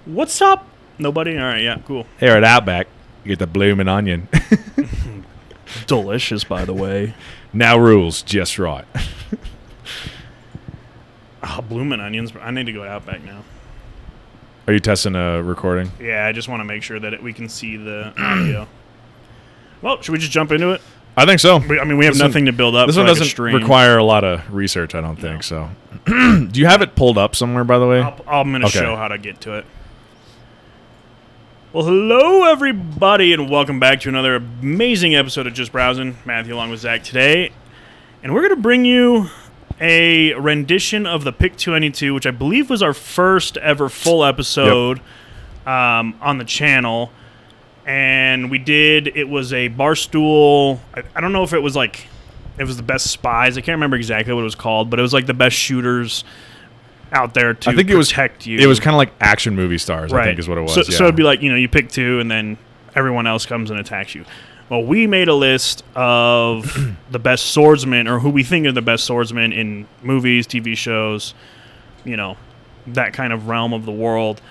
What's up? Nobody? All right, yeah, cool. Here at Outback, you get the bloomin' onion. Delicious, by the way. Now rules just right. Bloomin' onions. I need to go to Outback now. Are you testing a recording? Yeah, I just want to make sure that we can see the audio. Well, should we just jump into it? I think so. We have nothing to build up. This one doesn't require a lot of research, I don't think, so. Do you have it pulled up somewhere, by the way? I'm going to show how to get to it. Well, hello, everybody, and welcome back to another amazing episode of Just Browsing. Matthew along with Zach today. And we're going to bring you a rendition of the Pick 292, which I believe was our first ever full episode on the channel. And it was a Barstool. I don't know if it was the best spies. I can't remember exactly what it was called, but it was like the best shooters out there to protect you. It was kind of like action movie stars, right. I think is what it was. So it'd be like, you pick two and then everyone else comes and attacks you. Well, we made a list of the best swordsmen, or who we think are the best swordsmen in movies, TV shows, that kind of realm of the world.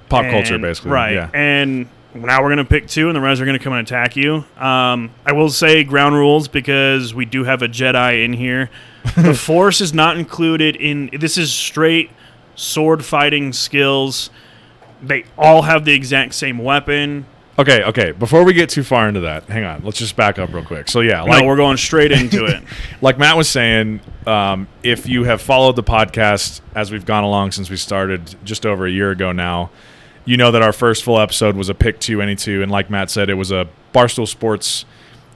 Pop culture, basically. Right. Yeah. And now we're going to pick two, and the rest are going to come and attack you. I will say ground rules, because we do have a Jedi in here. The Force is not included in... This is straight sword fighting skills. They all have the exact same weapon. Okay. Before we get too far into that, hang on. Let's just back up real quick. So, yeah. We're going straight into it. Like Matt was saying, if you have followed the podcast as we've gone along since we started just over a year ago now, you know that our first full episode was a Pick 292, and like Matt said, it was a Barstool Sports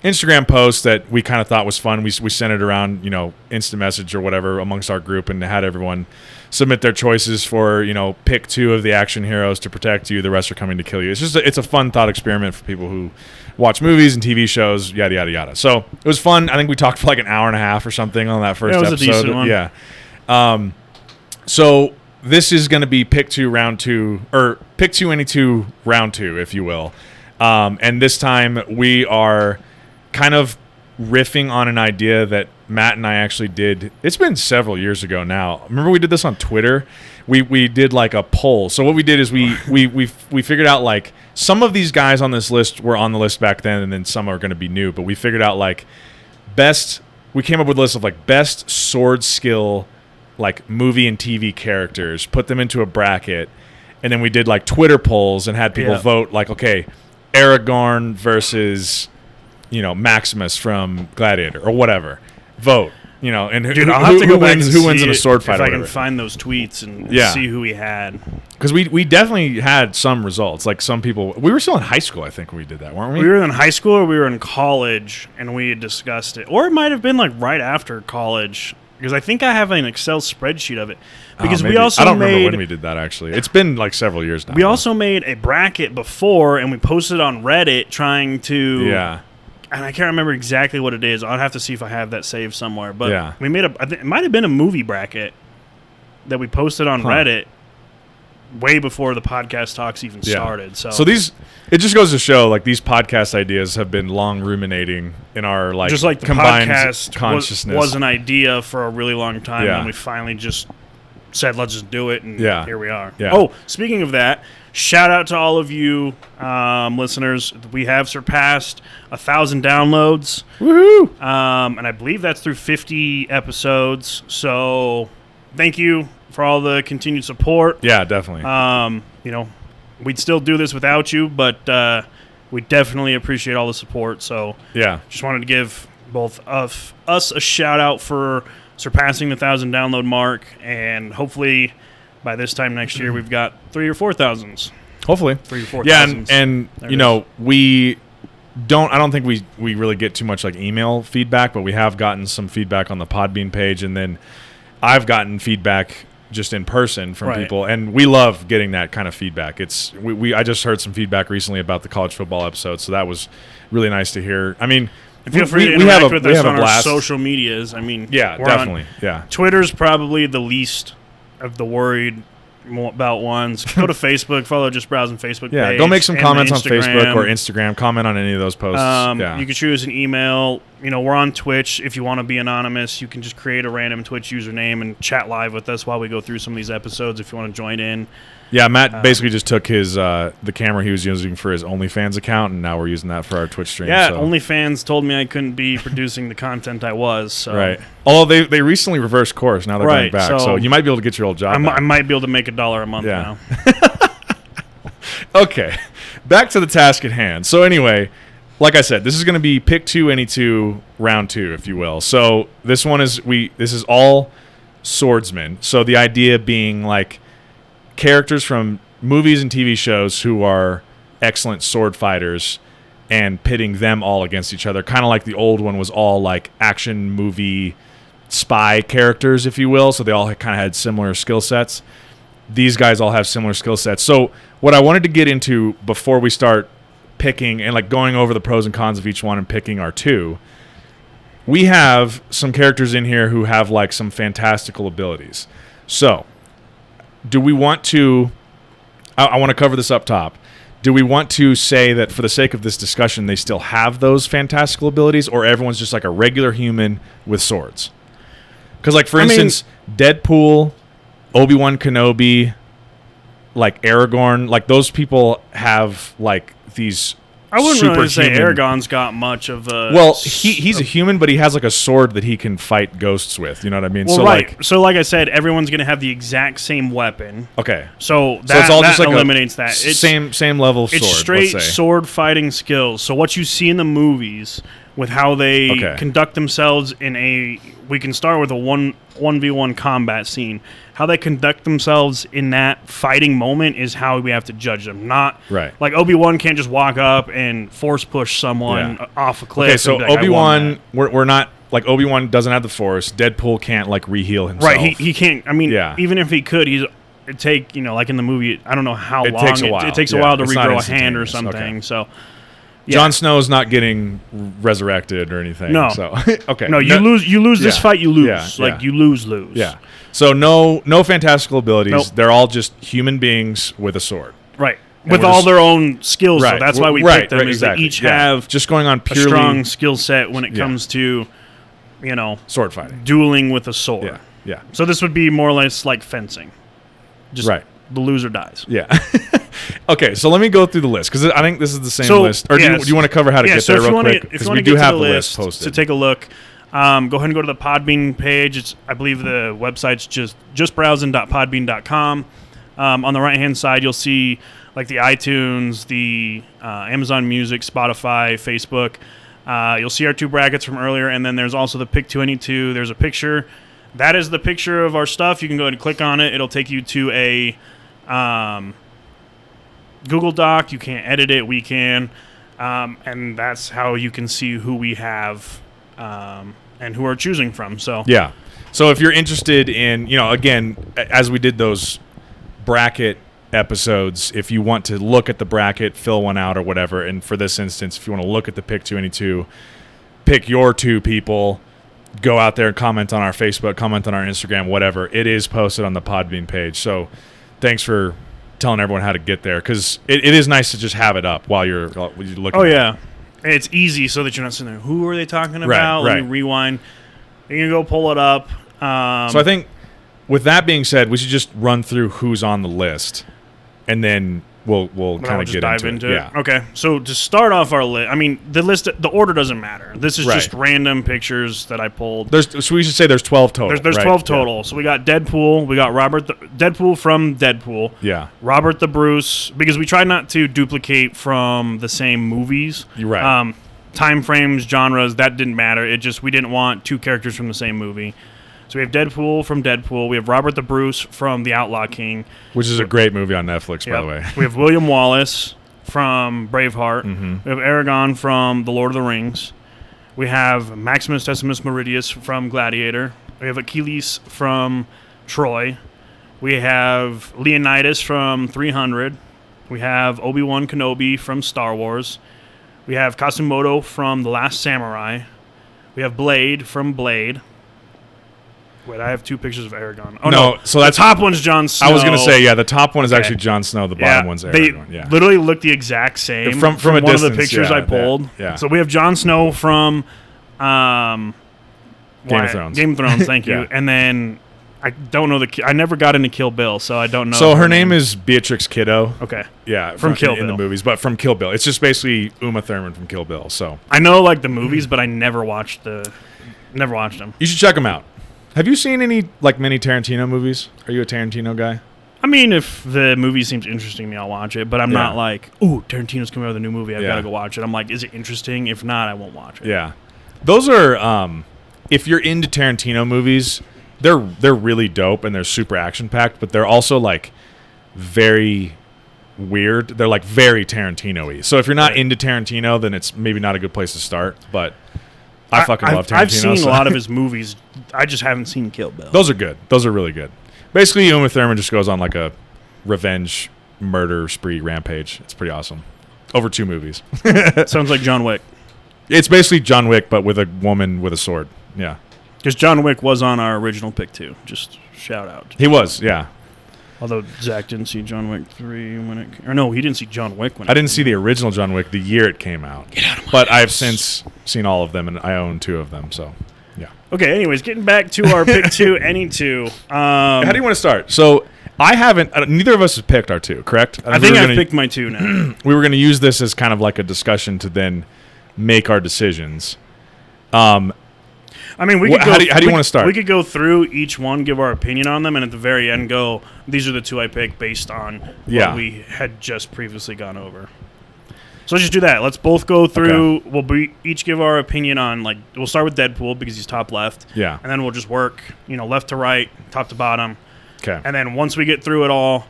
Instagram post that we kind of thought was fun. We sent it around, instant message or whatever amongst our group, and had everyone submit their choices for, pick two of the action heroes to protect you. The rest are coming to kill you. It's a fun thought experiment for people who watch movies and TV shows, yada, yada, yada. So it was fun. I think we talked for like an hour and a half or something on that first episode. It was a decent one. Yeah. So this is going to be Pick 2 round 2, or Pick 292 round 2, if you will. And this time we are kind of riffing on an idea that Matt and I actually did. It's been several years ago now. Remember we did this on Twitter? We did like a poll. So what we did is we figured out like some of these guys on this list were on the list back then, and then some are going to be new. But we figured out like we came up with a list of like best sword skill like movie and TV characters, put them into a bracket, and then we did like Twitter polls and had people vote like, okay, Aragorn versus Maximus from Gladiator or whatever. Vote, and I'll have to go back who wins in a sword fight. If I can find those tweets and see who we had, because we definitely had some results. Like some people, we were still in high school, I think, when we did that, weren't we? We were in high school or we were in college, and we had discussed it, or it might have been like right after college, because I think I have an Excel spreadsheet of it. Because we also I don't remember when we did that. Actually, it's been like several years now. We also made a bracket before, and we posted it on Reddit trying to. Yeah. And I can't remember exactly what it is. I'll have to see if I have that saved somewhere. But we made I think it might have been a movie bracket that we posted on Reddit way before the podcast talks even started. So it just goes to show, like, these podcast ideas have been long ruminating in our just like the combined podcast consciousness. Was an idea for a really long time, and we finally just said, let's just do it, and here we are. Yeah. Oh, speaking of that, shout out to all of you listeners. We have surpassed 1,000 downloads. Woohoo! And I believe that's through 50 episodes. So thank you for all the continued support. Yeah, definitely. We'd still do this without you, but we definitely appreciate all the support. So just wanted to give both of us a shout out for surpassing the 1,000 download mark, and hopefully by this time next year we've got 3,000 or 4,000. Hopefully 3,000 or 4,000. Yeah, and we don't. I don't think we really get too much like email feedback, but we have gotten some feedback on the Podbean page, and then I've gotten feedback just in person from people, and we love getting that kind of feedback. I just heard some feedback recently about the college football episode, so that was really nice to hear. I mean, feel free to interact with us on our social medias. I mean, definitely. Twitter's probably the least of the worried about ones. Go to Facebook, follow Just Browsing Facebook page. Go make some comments on Facebook or Instagram. Comment on any of those posts. You can shoot us an email, we're on Twitch. If you want to be anonymous, you can just create a random Twitch username and chat live with us while we go through some of these episodes if you want to join in. Yeah, Matt basically just took his the camera he was using for his OnlyFans account, and now we're using that for our Twitch stream. Yeah, so. OnlyFans told me I couldn't be producing the content I was. So. Right. Although they recently reversed course. Now they're going back. So you might be able to get your old job back. I might be able to make $1 a month now. Okay. Back to the task at hand. So anyway, like I said, this is going to be pick 2, any 2, round 2, if you will. So this one is this is all swordsmen. So the idea being like characters from movies and TV shows who are excellent sword fighters and pitting them all against each other. Kind of like the old one was all like action movie spy characters, if you will. So they all kind of had similar skill sets. These guys all have similar skill sets. So what I wanted to get into before we start picking and like going over the pros and cons of each one and picking our 2, we have some characters in here who have like some fantastical abilities. So do we want to, I want to cover this up top. Do we want to say that for the sake of this discussion, they still have those fantastical abilities, or everyone's just like a regular human with swords? Because like, for instance, Deadpool, Obi-Wan Kenobi, like Aragorn, like those people have like these I wouldn't really say superhuman- Aragorn's got much of a... Well, he's a human, but he has like a sword that he can fight ghosts with. You know what I mean? Well, so right. like, So like I said, everyone's going to have the exact same weapon. okay, So so it's all just like eliminates that. It's same level of sword. It's straight let's say. sword fighting skills. So what you see in the movies with how they conduct themselves in a... We can start with a 1v1 combat scene. How they conduct themselves in that fighting moment is how we have to judge them. Not Right. like Obi-Wan can't just walk up and force push someone off a cliff. Okay, so and be like, Obi-Wan, we're not like Obi-Wan doesn't have the Force. Deadpool can't like re-heal himself. Right, he can't. I mean, even if he could, it'd take like in the movie. I don't know how long takes a while. It takes a while to It's not regrow a hand or instantaneous. something. Okay. So, Jon Snow's not getting resurrected or anything. No. So okay. No, you lose this fight. You lose. Yeah. You lose. Yeah. So no fantastical abilities. Nope. They're all just human beings with a sword. Right. And With we're all just- their own skills. Right. So that's why we Right, picked them. right, Is exactly. they each Yeah. have just going on a purely strong skill set when it comes to, sword fighting. dueling with a sword. Yeah. Yeah. So this would be more or less like fencing. Just Right. the loser dies. Yeah. Okay, so let me go through the list because I think this is the same list. Or do you want to cover how to get so there if you real wanna quick? get- if Because you we wanna do get to have the the list to posted. take a look, go ahead and go to the Podbean page. I believe the website's just browsing.podbean.com. On the right hand side, you'll see like the iTunes, the Amazon Music, Spotify, Facebook. You'll see our 2 brackets from earlier, and then there's also the Pick 2 Any 2. There's a picture. That is the picture of our stuff. You can go ahead and click on it. It'll take you to a Google Doc. You can't edit it. We can. And that's how you can see who we have and who we're choosing from. So Yeah. So if you're interested in, again, as we did those bracket episodes, if you want to look at the bracket, fill one out or whatever, and for this instance, if you want to look at the Pick 2 Any 2, pick your 2 people, go out there and comment on our Facebook, comment on our Instagram, whatever. It is posted on the Podbean page. So thanks for telling everyone how to get there, because it is nice to just have it up while you're looking. Oh, yeah. It's easy so that you're not sitting there, who are they talking about? Let me rewind. You can go pull it up. So I think with that being said, we should just run through who's on the list, and then we'll kind of get dive into it. Yeah. Okay. So to start off our list, I mean, the order doesn't matter. This is just random pictures that I pulled. So we should say there's 12 total. There's 12 total. So we got Deadpool. We got Deadpool from Deadpool. Yeah. Robert the Bruce, because we tried not to duplicate from the same movies. You're right. Time frames, genres, that didn't matter. We didn't want 2 characters from the same movie. So we have Deadpool from Deadpool. We have Robert the Bruce from The Outlaw King. Which is a great movie on Netflix, by the way. We have William Wallace from Braveheart. Mm-hmm. We have Aragorn from The Lord of the Rings. We have Maximus Decimus Meridius from Gladiator. We have Achilles from Troy. We have Leonidas from 300. We have Obi-Wan Kenobi from Star Wars. We have Kasumoto from The Last Samurai. We have Blade from Blade. Wait, I have 2 pictures of Aragorn. Oh, no. So that's the top one's Jon Snow. I was going to say, the top one is actually Jon Snow. The bottom one's Aragorn. They literally look the exact same from a one distance, of the pictures I pulled. Yeah. So we have Jon Snow from Game of Thrones. Game of Thrones, thank you. Yeah. And then I don't know I never got into Kill Bill, so I don't know. So her name is Beatrix Kiddo. Okay. Yeah, From Kill in Bill. the movies, but from Kill Bill. It's just basically Uma Thurman from Kill Bill. So I know like the movies, but I never watched them. you should check them out. Have you seen any like many Tarantino movies? Are you a Tarantino guy? I mean, if the movie seems interesting to me, I'll watch it. But I'm Yeah. not like, ooh, Tarantino's coming out with a new movie. I've Yeah. got to go watch it. I'm like, is it interesting? If not, I won't watch it. Yeah, those are. If you're into Tarantino movies, they're really dope and they're super action packed, but they're also like very weird. They're like very Tarantino-y. So if you're not Right. into Tarantino, then it's maybe not a good place to start. But I fucking love Tarantino. I've seen so- a lot of his movies. I just haven't seen Kill Bill. Those are good. Those are really good. Basically, Uma Thurman just goes on like a revenge murder spree rampage. It's pretty awesome. Over 2 movies. Sounds like John Wick. It's basically John Wick, but with a woman with a sword. Yeah. Because John Wick was on our original pick, too. Just shout out. He was, yeah. Although Zach didn't see John Wick 3 when it... Or no, he didn't see John Wick when it I didn't see the original John Wick the year it came out. Get out of my But I've house. since seen all of them, and I own 2 of them, so, yeah. Okay, anyways, getting back to our pick 2, any 2. How do you want to start? So, I haven't... neither of us have picked our 2, correct? I think I've picked my 2 now. We were going to use this as kind of like a discussion to then make our decisions. I mean, we could How go, do you want to start? We could go through each one, give our opinion on them, and at the very end go, these are the 2 I picked based on Yeah. what we had just previously gone over. So let's just do that. Let's both go through. Okay. We'll each give our opinion on, like, we'll start with Deadpool because he's top left. Yeah. And then we'll just work, left to right, top to bottom. Okay. And then once we get through it all,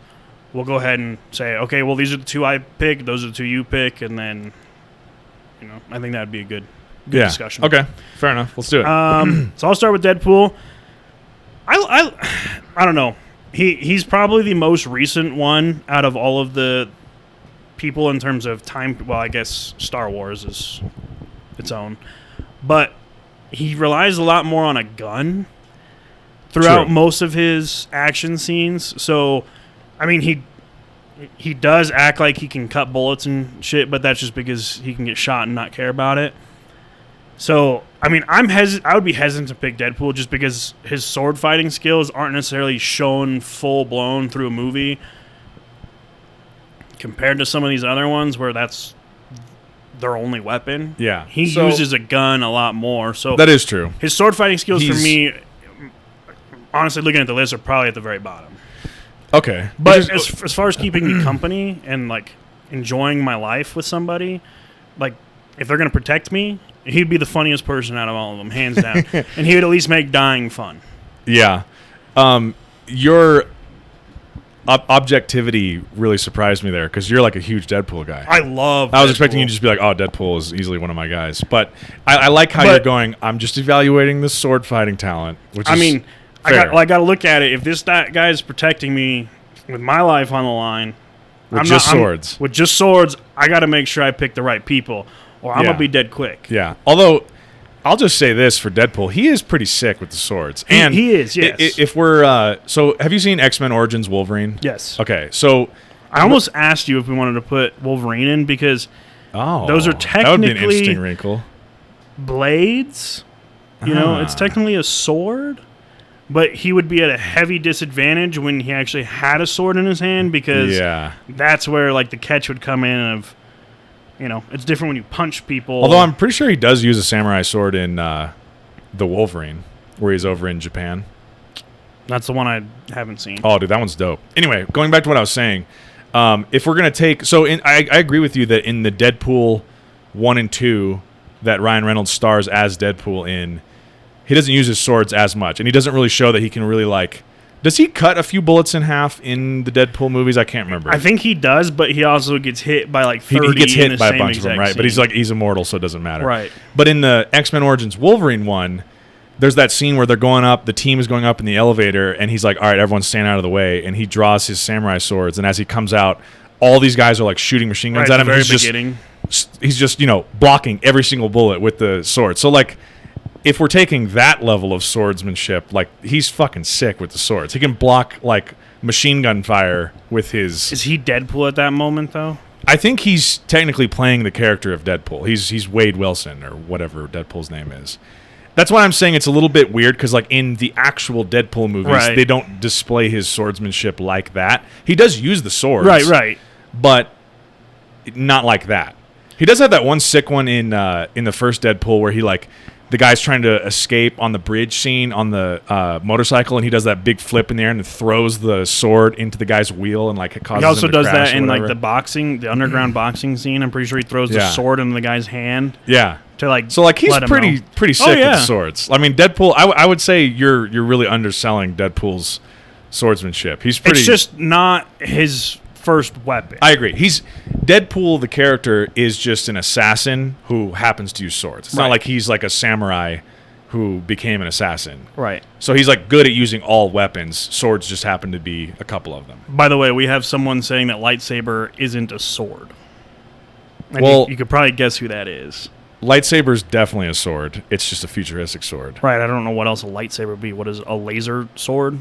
we'll go ahead and say, okay, well, these are the 2 I pick, those are the 2 you pick, and then, I think that'd be a good discussion. Okay. Fair enough. Let's do it. So I'll start with Deadpool. I don't know. He's probably the most recent one out of all of the people in terms of time. Well, I guess Star Wars is its own, but he relies a lot more on a gun throughout True. most of his action scenes. So, I mean, he does act like he can cut bullets and shit, but that's just because he can get shot and not care about it. So, I mean, I would be hesitant to pick Deadpool just because his sword fighting skills aren't necessarily shown full blown through a movie compared to some of these other ones where that's their only weapon. Yeah. He So- uses a gun a lot more. So That is true. his sword fighting skills for He's- me, honestly, looking at the list, are probably at the very bottom. Okay. But as far as keeping me company and, like, enjoying my life with somebody, like, if they're going to protect me, he'd be the funniest person out of all of them, hands down. And he would at least make dying fun. Yeah. Your objectivity really surprised me there because you're like a huge Deadpool guy. I love I was Deadpool. expecting you to just be like, oh, Deadpool is easily one of my guys. But I like how But- you're going, I'm just evaluating the sword fighting talent, which is I mean, fair. I got to look at it. If this guy is protecting me with my life on the line, with swords. with just swords, I got to make sure I pick the right people, or I'm Yeah. gonna be dead quick. Yeah. Although, I'll just say this for Deadpool, he is pretty sick with the swords. And he is, yes. If we're so, have you seen X-Men Origins Wolverine? Yes. Okay, so I almost asked you if we wanted to put Wolverine in because those are that would be an technically interesting wrinkle. blades. It's technically a sword, but he would be at a heavy disadvantage when he actually had a sword in his hand because Yeah. that's where, like, the catch would come in of, it's different when you punch people. Although I'm pretty sure he does use a samurai sword in the Wolverine, where he's over in Japan. That's the one I haven't seen. Oh, dude, that one's dope. Anyway, going back to what I was saying, if we're gonna take, I agree with you that in the Deadpool 1 and 2 that Ryan Reynolds stars as Deadpool in, he doesn't use his swords as much, and he doesn't really show that he can really like. Does he cut a few bullets in half in the Deadpool movies? I can't remember. I think he does, but he also gets hit by like 30 he gets in hit the by a same bunch of them, exact right? But scene. he's immortal, so it doesn't matter. Right. But in the X-Men Origins Wolverine one, there's that scene where they're going up, the team is going up in the elevator, and he's like, all right, everyone's stand out of the way, and he draws his samurai swords, and as he comes out, all these guys are like shooting machine guns Right, at him. the very He's beginning. he's just blocking every single bullet with the sword. So like, if we're taking that level of swordsmanship, like, he's fucking sick with the swords. He can block like machine gun fire with his. Is he Deadpool at that moment though? I I think he's technically playing the character of Deadpool. He's Wade Wilson or whatever Deadpool's name is. That's why I'm saying it's a little bit weird because, like, in the actual Deadpool movies, they don't display his swordsmanship like that. He does use the swords, right, but not like that. He does have that one sick one in the first Deadpool where he like the guy's trying to escape on the bridge scene on the motorcycle, and he does that big flip in the air and throws the sword into the guy's wheel, and like it causes. He also him to does crash that or in whatever. like the underground boxing scene. I'm pretty sure he throws the sword into the guy's hand. Yeah. To like, so like he's let him pretty know. sick with the swords. I mean, Deadpool. I would say you're really underselling Deadpool's swordsmanship. He's pretty. It's just not his first weapon. I agree. Deadpool, the character, is just an assassin who happens to use swords. It's not like he's like a samurai who became an assassin. Right. So he's like good at using all weapons. Swords just happen to be a couple of them. By the way, we have someone saying that lightsaber isn't a sword. And well, you could probably guess who that is. Lightsaber's definitely a sword. It's just a futuristic sword. Right. I don't know what else a lightsaber would be. What is a laser sword?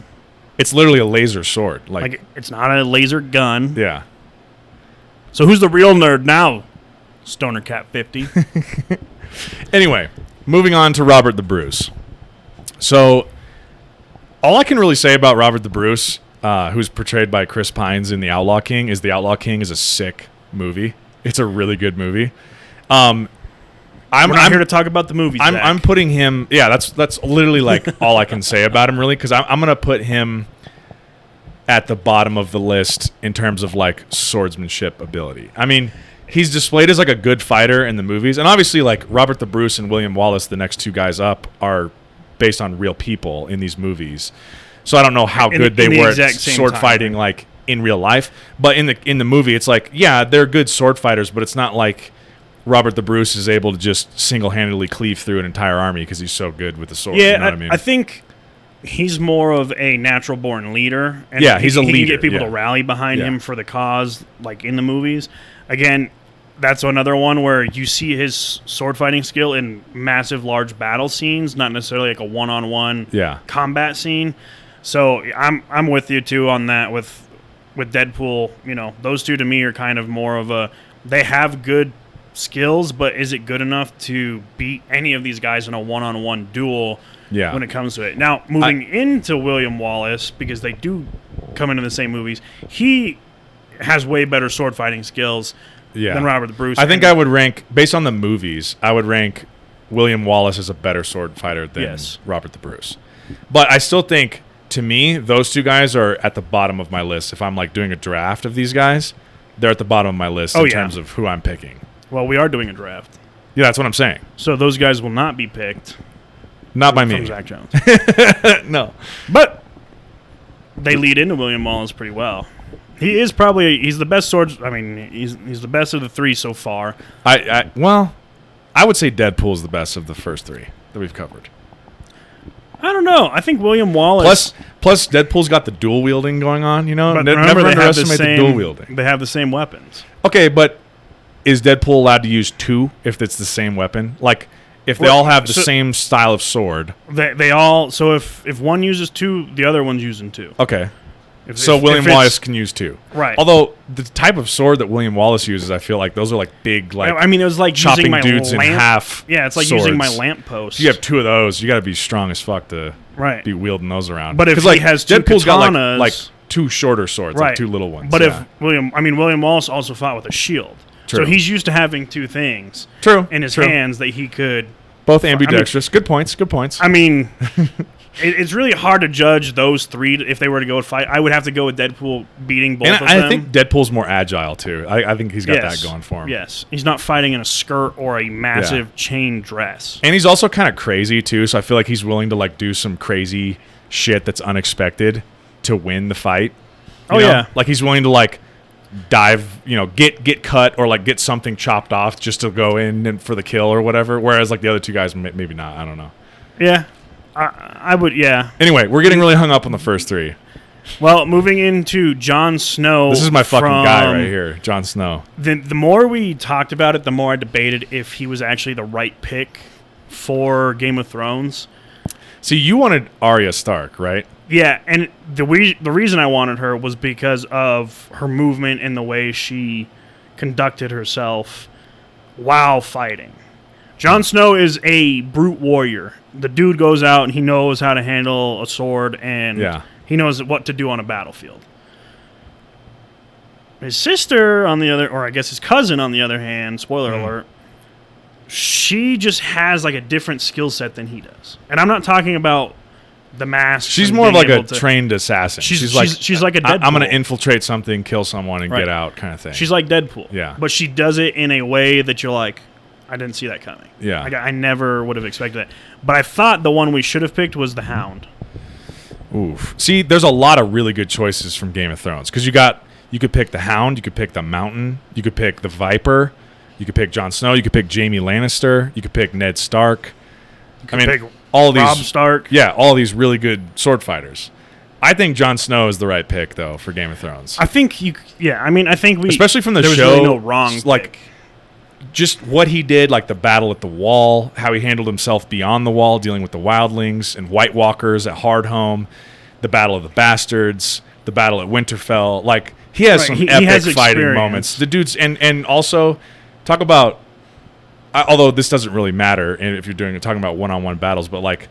It's literally a laser sword. Like it's not a laser gun. Yeah. So who's the real nerd now? Stoner Cat 50. Anyway, moving on to Robert the Bruce. So, all I can really say about Robert the Bruce, who's portrayed by Chris Pines in The Outlaw King, is The Outlaw King is a sick movie. It's a really good movie. I'm here to talk about the movie. I'm putting him. Yeah, that's literally like all I can say about him, really, because I'm gonna put him at the bottom of the list in terms of like swordsmanship ability. I mean, he's displayed as like a good fighter in the movies, and obviously like Robert the Bruce and William Wallace, the next two guys up, are based on real people in these movies. So I don't know how good they were at sword fighting like in real life, but in the movie, it's like they're good sword fighters, but it's not like Robert the Bruce is able to just single-handedly cleave through an entire army because he's so good with the sword. Yeah, you know what I mean? I think he's more of a natural-born leader. And he's a leader. He can get people to rally behind him for the cause, like in the movies. Again, that's another one where you see his sword fighting skill in massive, large battle scenes, not necessarily like a one-on-one combat scene. So I'm with you too on that. With Deadpool, those two to me are kind of more of a. They have good skills, but is it good enough to beat any of these guys in a one-on-one duel when it comes to it? Now, moving into William Wallace, because they do come into the same movies, he has way better sword fighting skills than Robert the Bruce. I think I would rank, based on the movies, I would rank William Wallace as a better sword fighter than Robert the Bruce. But I still think, to me, those two guys are at the bottom of my list. If I'm like doing a draft of these guys, they're at the bottom of my list in terms of who I'm picking. Well, we are doing a draft. Yeah, that's what I'm saying. So those guys will not be picked. Not by me. From Zach Jones. No. But they lead into William Wallace pretty well. He's the best swords. I mean, he's the best of the three so far. I would say Deadpool's the best of the first three that we've covered. I don't know. I think William Wallace. Plus Deadpool's got the dual wielding going on. But never underestimate the dual wielding. They have the same weapons. Okay, but is Deadpool allowed to use two if it's the same weapon? Like, if they all have the same style of sword. They all... So if one uses two, the other one's using two. Okay. William Wallace can use two. Right. Although, the type of sword that William Wallace uses, I feel like those are like big, like... I mean, it was like chopping using my dudes lamp. in half. Yeah, it's like swords. using my lamppost. You have two of those, you got to be strong as fuck to be wielding those around. But if he has two Deadpool's katanas... got like two shorter swords, like two little ones. But if William Wallace also fought with a shield. True. So he's used to having two things in his hands that he could... Both ambidextrous. Good points. I mean, it's really hard to judge those three if they were to go and fight. I would have to go with Deadpool beating both of them. I think Deadpool's more agile, too. I think he's got that going for him. Yes. He's not fighting in a skirt or a massive chain dress. And he's also kind of crazy, too, so I feel like he's willing to like do some crazy shit that's unexpected to win the fight. You know? Like he's willing to like dive, get cut or like get something chopped off just to go in and for the kill or whatever. Whereas like the other two guys, maybe not. I don't know. Yeah, I would. Yeah. Anyway, we're getting really hung up on the first three. Well, moving into Jon Snow. This is my fucking guy right here, Jon Snow. The more we talked about it, the more I debated if he was actually the right pick for Game of Thrones. See, you wanted Arya Stark, right? Yeah, and the reason I wanted her was because of her movement and the way she conducted herself while fighting. Jon Snow is a brute warrior. The dude goes out and he knows how to handle a sword and he knows what to do on a battlefield. His sister, on the other, or I guess his cousin, on the other hand, spoiler alert, she just has like a different skill set than he does. And I'm not talking about the mask. She's more of like a trained assassin. She's like a Deadpool. I'm going to infiltrate something, kill someone, and get out kind of thing. She's like Deadpool. Yeah. But she does it in a way that you're like, I didn't see that coming. Yeah. Like, I never would have expected it. But I thought the one we should have picked was the Hound. Oof. See, there's a lot of really good choices from Game of Thrones. Because you could pick the Hound, you could pick the Mountain, you could pick the Viper, you could pick Jon Snow, you could pick Jaime Lannister, you could pick Ned Stark. You could pick all of these, Robb Stark. Yeah, all these really good sword fighters. I think Jon Snow is the right pick, though, for Game of Thrones. I think I think we... Especially from the there show. Was really no wrong pick. Just what he did, like the battle at the Wall, how he handled himself beyond the Wall, dealing with the Wildlings and White Walkers at Hardhome, the Battle of the Bastards, the battle at Winterfell. Like, he has some epic fighting moments. The dude's... And also, talk about... although this doesn't really matter if you're talking about one-on-one battles, but like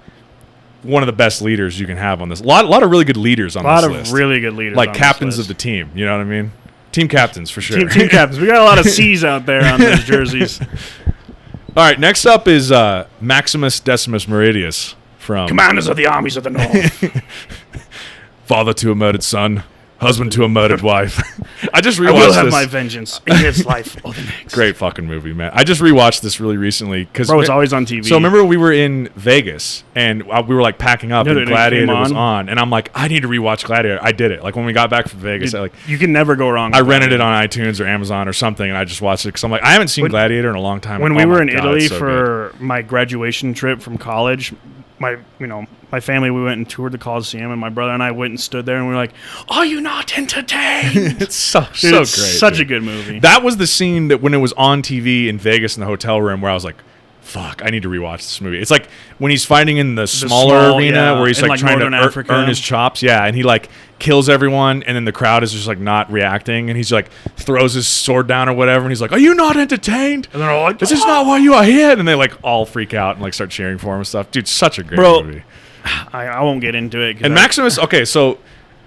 one of the best leaders you can have on this. A lot of really good leaders on this list. A lot of really good leaders. Like captains of the team. You know what I mean? Team captains for sure. Team captains. We got a lot of C's out there on those jerseys. All right. Next up is Maximus Decimus Meridius from Commanders of the Armies of the North. Father to a murdered son. Husband to a murdered wife. I just rewatched this. I will have my vengeance in this life or the next. Great fucking movie, man. I just rewatched this really recently. Bro, it's always on TV. So remember we were in Vegas, and we were like packing up, and Gladiator was on. And I'm like, I need to rewatch Gladiator. I did it. Like when we got back from Vegas, you can never go wrong. I rented it on iTunes or Amazon or something, and I just watched it because I'm like, I haven't seen Gladiator in a long time. When we were in Italy for my graduation trip from college, my family, we went and toured the Coliseum, and my brother and I went and stood there, and we were like, "Are you not entertained?" It's so great. Such a good movie. That was the scene that when it was on TV in Vegas in the hotel room where I was like, fuck, I need to rewatch this movie. It's like when he's fighting in the smaller arena where he's like trying to earn his chops. Yeah, and he like kills everyone, and then the crowd is just like not reacting, and he's like throws his sword down or whatever, and he's like, "Are you not entertained? And they're all like, this is not why you are here." And they like all freak out and like start cheering for him and stuff. Dude, such a great movie. I won't get into it. And Maximus, okay, so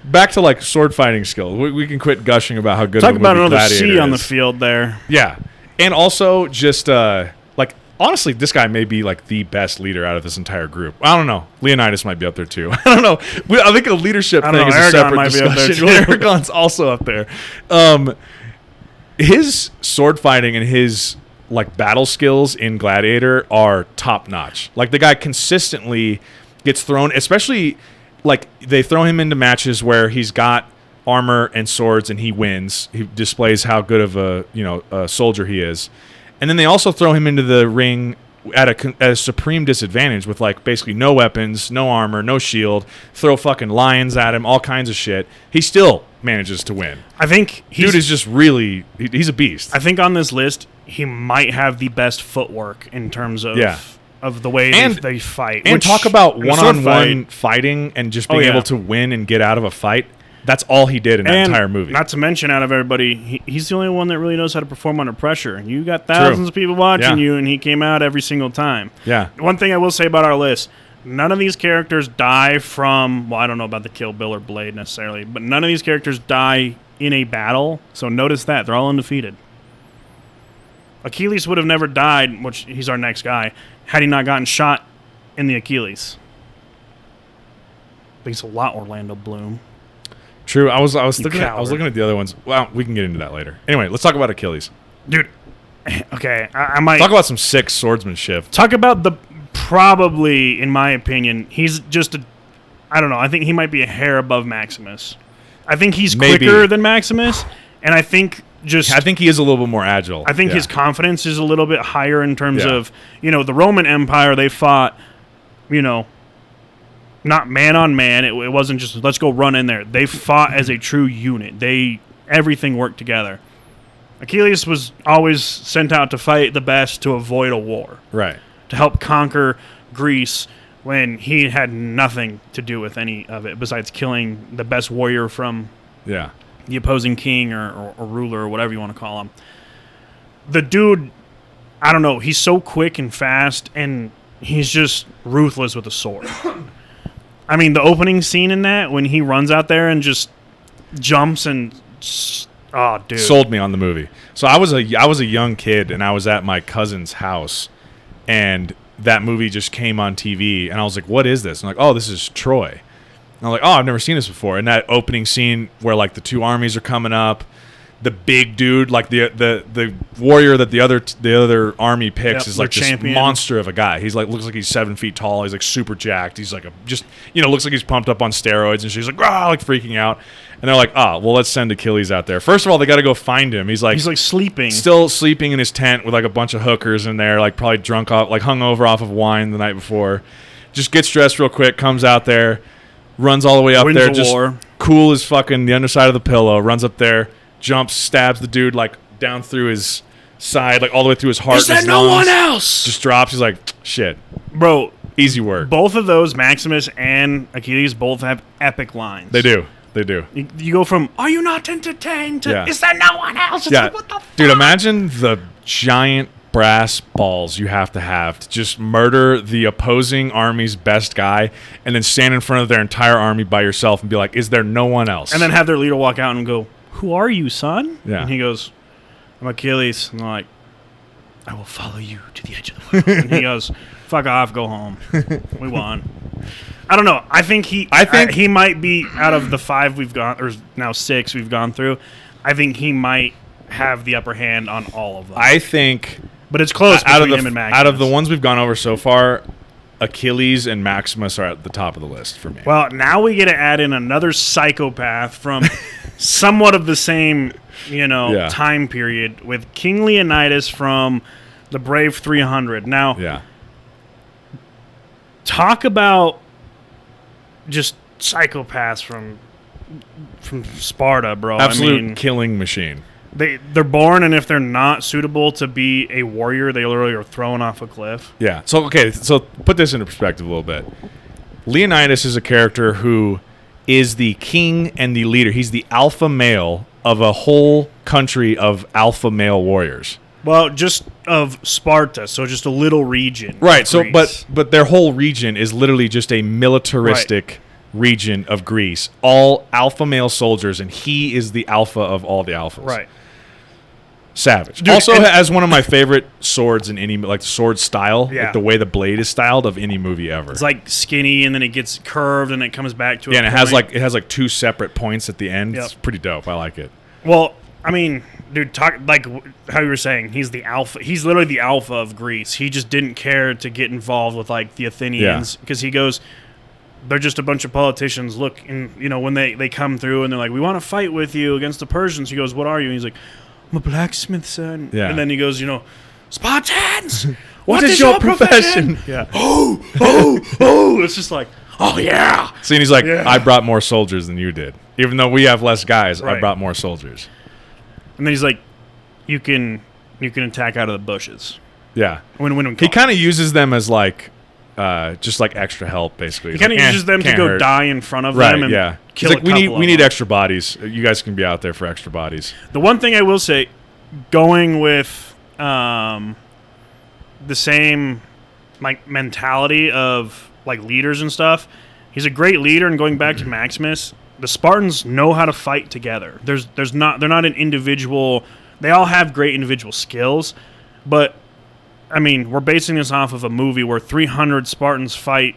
back to like sword fighting skill. We can quit gushing about how good Talk of a movie about another Gladiator C on the is. field there. Yeah, and also just like honestly, this guy may be like the best leader out of this entire group. I don't know. Leonidas might be up there too. I don't know. I think a leadership thing is a separate discussion. Aragon's also up there. His sword fighting and his like battle skills in Gladiator are top notch. Like the guy consistently gets thrown, especially like they throw him into matches where he's got armor and swords and he wins. He displays how good of a soldier he is. And then they also throw him into the ring at a supreme disadvantage with like basically no weapons, no armor, no shield, throw fucking lions at him, all kinds of shit. He still manages to win. I think dude is just really he's a beast. I think on this list he might have the best footwork in terms of of the way they fight. And talk about one-on-one fighting and just being able to win and get out of a fight. That's all he did in that entire movie. Not to mention, out of everybody, he's the only one that really knows how to perform under pressure. You got thousands of people watching you, and he came out every single time. Yeah. One thing I will say about our list, none of these characters die from, well, I don't know about the Kill Bill or Blade necessarily, but none of these characters die in a battle, so notice that. They're all undefeated. Achilles would have never died, which he's our next guy, had he not gotten shot in the Achilles. Thanks a lot, Orlando Bloom. True. I was looking at the other ones. Well, we can get into that later. Anyway, let's talk about Achilles. Dude, okay, I might... Talk about some sick swordsmanship. Talk about probably, in my opinion, he's just I don't know, I think he might be a hair above Maximus. I think he's quicker than Maximus, and I think he is a little bit more agile. I think his confidence is a little bit higher in terms of, the Roman Empire, they fought, not man on man. It wasn't just let's go run in there. They fought as a true unit. Everything worked together. Achilles was always sent out to fight the best to avoid a war. Right. To help conquer Greece when he had nothing to do with any of it besides killing the best warrior from the opposing king or ruler or whatever you want to call him. the dude, I don't know, he's so quick and fast, and he's just ruthless with a sword. I mean, the opening scene in that, when he runs out there and just jumps and... Oh, dude. Sold me on the movie. So I was a young kid, and I was at my cousin's house, and that movie just came on TV, and I was like, what is this? And I'm like, oh, this is Troy. And I'm like, oh, I've never seen this before. And that opening scene where, like, the two armies are coming up, the big dude, like the warrior that the other army picks is like this champion. Monster of a guy. He's like, looks like he's 7 feet tall. He's like super jacked. He's like looks like he's pumped up on steroids, and she's like, like freaking out. And they're like, well, let's send Achilles out there. First of all, they got to go find him. He's like sleeping, still sleeping in his tent with like a bunch of hookers in there, like probably drunk off, like hungover off of wine the night before. Just gets dressed real quick, comes out there, runs all the way up there, just cool as fucking the underside of the pillow. Runs up there, jumps, stabs the dude like down through his side, like all the way through his heart. Is there no one else? Just drops. He's like, shit, bro. Easy work. Both of those, Maximus and Achilles, both have epic lines. They do. They do. You go from, are you not entertained, to, is there no one else? It's like, what the fuck? Dude, imagine the giant brass balls you have to just murder the opposing army's best guy and then stand in front of their entire army by yourself and be like, is there no one else? And then have their leader walk out and go, who are you, son? Yeah. And he goes, I'm Achilles. And they're like, I will follow you to the edge of the world. And he goes, fuck off, go home. We won. I don't know. I think he might be, out of the 5 we've gone, or now 6 we've gone through, I think he might have the upper hand on all of them. I think... But it's close between him and Maximus. Out of the ones we've gone over so far, Achilles and Maximus are at the top of the list for me. Well, now we get to add in another psychopath from somewhat of the same, time period with King Leonidas from the Brave 300. Now, talk about just psychopaths from Sparta, bro. Absolute killing machine. They're born, and if they're not suitable to be a warrior, they literally are thrown off a cliff. Yeah. So put this into perspective a little bit. Leonidas is a character who is the king and the leader. He's the alpha male of a whole country of alpha male warriors. Well, just of Sparta, so just a little region. Right. So, but their whole region is literally just a militaristic region of Greece. All alpha male soldiers, and he is the alpha of all the alphas. Right. Savage. Dude, also has one of my favorite swords in any, like, sword style, like the way the blade is styled of any movie ever. It's like skinny, and then it gets curved, and it comes back to and it has like 2 separate points at the end. Yep. It's pretty dope. I like it. Well, I mean, dude, talk like how you were saying. He's the alpha. He's literally the alpha of Greece. He just didn't care to get involved with like the Athenians because he goes, they're just a bunch of politicians. Look, and when they come through and they're like, we want to fight with you against the Persians. He goes, what are you? And he's like, I'm a blacksmith, son. Yeah. And then he goes, Spartans, what is your profession? Yeah. Oh. It's just like, oh, yeah. See, and he's like, I brought more soldiers than you did. Even though we have less guys, I brought more soldiers. And then he's like, you can attack out of the bushes. Yeah. When he kind of uses them as like, just like extra help, basically. He kind of uses them to go die in front of them and kill like, we need extra bodies. You guys can be out there for extra bodies. The one thing I will say, going with the same like mentality of like leaders and stuff, he's a great leader. And going back to Maximus, the Spartans know how to fight together. They're not an individual. They all have great individual skills, but I mean, we're basing this off of a movie where 300 Spartans fight.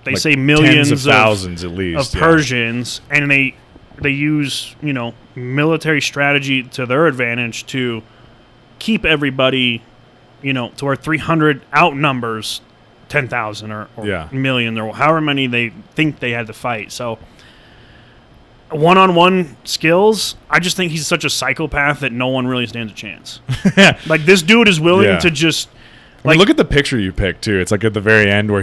They say millions of thousands at least of Persians, and they use military strategy to their advantage to keep everybody to where 300 outnumbers 10,000 or million or however many they think they had to fight. So one-on-one skills, I just think he's such a psychopath that no one really stands a chance. Like this dude is willing to just. Like, look at the picture you picked too. It's like at the very end where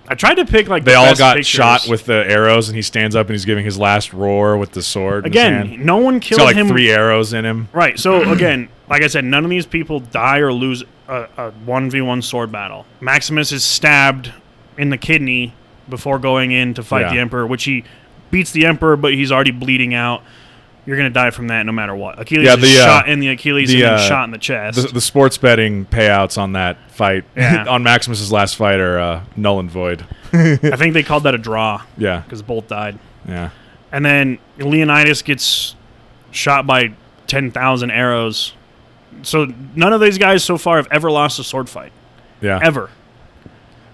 I tried to pick like they all got shot with the arrows, and he stands up and he's giving his last roar with the sword. Again, in his hand. No one killed he's got, like, him. 3 arrows in him. Right. So again, like I said, none of these people die or lose a 1v1 sword battle. Maximus is stabbed in the kidney before going in to fight the Emperor, which he beats the Emperor, but he's already bleeding out. you're gonna die from that no matter what. Achilles Yeah, is shot in the Achilles and then shot in the chest. The sports betting payouts on that fight, Yeah. on Maximus's last fight, are null and void. I think they called that a draw. Yeah. Because both died. Yeah. And then Leonidas gets shot by 10,000 arrows. So none of these guys so far have ever lost a sword fight. Yeah. Ever.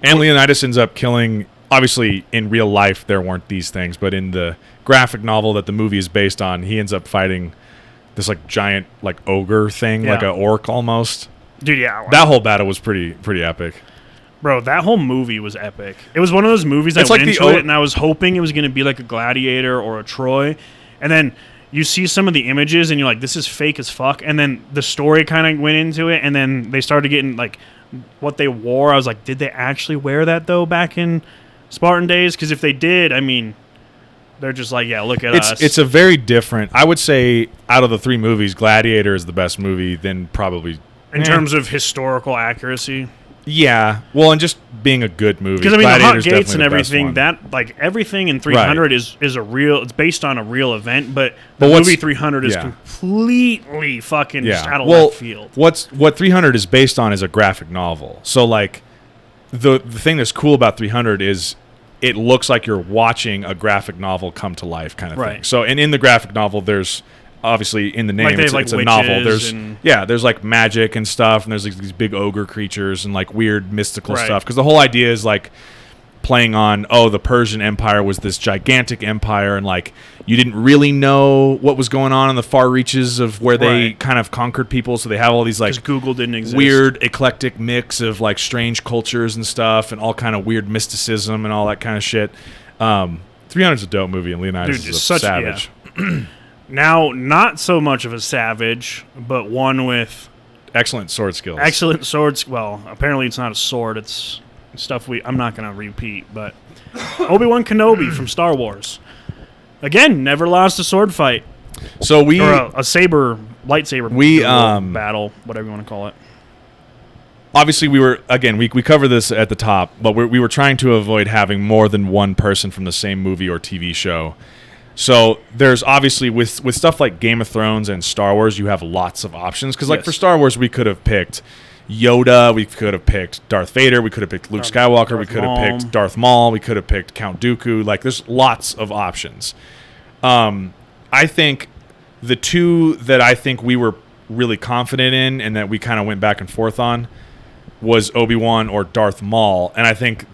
And Leonidas ends up killing. Obviously, in real life, there weren't these things, but in the graphic novel that the movie is based on, he ends up fighting this like giant like ogre thing, like an orc almost. Dude, yeah. That whole battle was pretty epic. Bro, that whole movie was epic. It was one of those movies I went into it, and I was hoping it was going to be like a Gladiator or a Troy. And then you see some of the images, and you're like, this is fake as fuck. And then the story kind of went into it, and then they started getting, like, what they wore. I was like, did they actually wear that, though, back in Spartan days? Because if they did, I mean, they're just like, yeah, look at us. It's a very different... I would say, out of the three movies, Gladiator is the best movie, then probably... In terms of historical accuracy? Yeah, well, and just being a good movie. Because I mean, the hot gates and everything, that like everything in 300 is a real. It's based on a real event, but the movie 300 is completely fucking just out of left field. What 300 is based on is a graphic novel. So like, the thing that's cool about 300 is it looks like you're watching a graphic novel come to life, kind of thing. So, and in the graphic novel, there's obviously in the name, like it's a novel. There's like magic and stuff, and there's like these big ogre creatures and like weird mystical stuff. Because the whole idea is like playing on, the Persian Empire was this gigantic empire, and like you didn't really know what was going on in the far reaches of where they kind of conquered people. So they have all these like Google didn't exist. Weird eclectic mix of like strange cultures and stuff, and all kind of weird mysticism and all that kind of shit. 300's a dope movie, and Leonidas is a savage. Yeah. Now, not so much of a savage, but one with excellent sword skills. Excellent swords. Well, apparently it's not a sword. It's stuff I'm not going to repeat. But Obi-Wan Kenobi from Star Wars. Again, never lost a sword fight. So or a lightsaber battle, whatever you want to call it. Obviously, we covered this at the top, but we were trying to avoid having more than one person from the same movie or TV show. So there's obviously with stuff like Game of Thrones and Star Wars, you have lots of options. Because like for Star Wars, we could have picked Yoda, we could have picked Darth Vader, we could have picked Luke Skywalker, we could have picked Darth Maul, we could have picked Count Dooku. Like there's lots of options. I think the two that I think we were really confident in and that we kind of went back and forth on was Obi-Wan or Darth Maul. And I think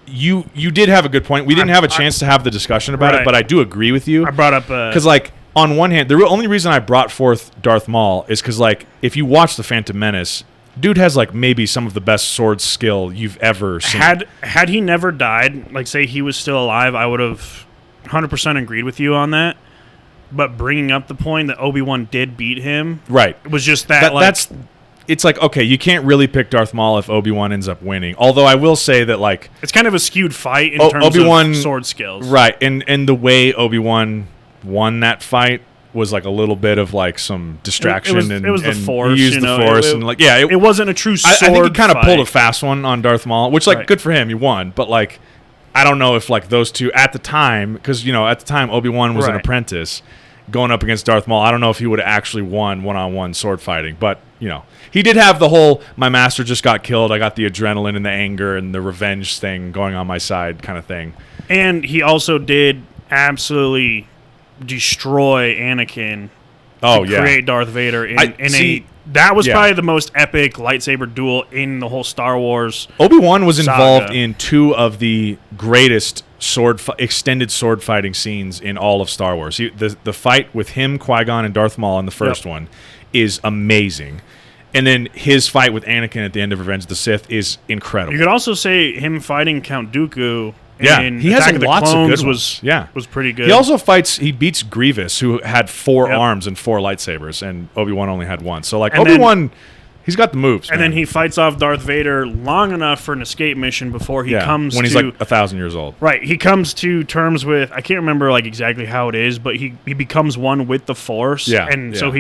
you did have a good point. We didn't have a chance to have the discussion about it, but I do agree with you. I brought up because like on one hand, the only reason I brought forth Darth Maul is because like if you watch The Phantom Menace, dude has like maybe some of the best sword skill you've ever seen. Had he never died, like say he was still alive, I would have 100% agreed with you on that. But bringing up the point that Obi-Wan did beat him, right, was just that's. It's like, okay, you can't really pick Darth Maul if Obi-Wan ends up winning. Although I will say that, like... It's kind of a skewed fight in terms of sword skills. Right, and the way Obi-Wan won that fight was, like, a little bit of, like, some distraction. It was the Force, he used the Force. It wasn't a true sword I think he kind of pulled a fast one on Darth Maul, which, like, good for him, he won. But, like, I don't know if, like, those two, at the time... Because, at the time, Obi-Wan was an apprentice going up against Darth Maul. I don't know if he would have actually won one-on-one sword fighting, but, he did have the whole, my master just got killed, I got the adrenaline and the anger and the revenge thing going on my side kind of thing. And he also did absolutely destroy Anakin to create Darth Vader. That was probably the most epic lightsaber duel in the whole Star Wars Obi-Wan was involved in two of the greatest extended sword fighting scenes in all of Star Wars. The fight with him, Qui-Gon, and Darth Maul in the first one is amazing. And then his fight with Anakin at the end of Revenge of the Sith is incredible. You could also say him fighting Count Dooku in he has Attack of the lots Clones of good ones. was pretty good. He beats Grievous, who had 4 arms and 4 lightsabers, and Obi-Wan only had 1. So, like, Obi-Wan, he's got the moves, And then he fights off Darth Vader long enough for an escape mission before he comes when he's like 1,000 years old. Right. He comes to terms with, I can't remember like exactly how it is, but he becomes one with the Force. So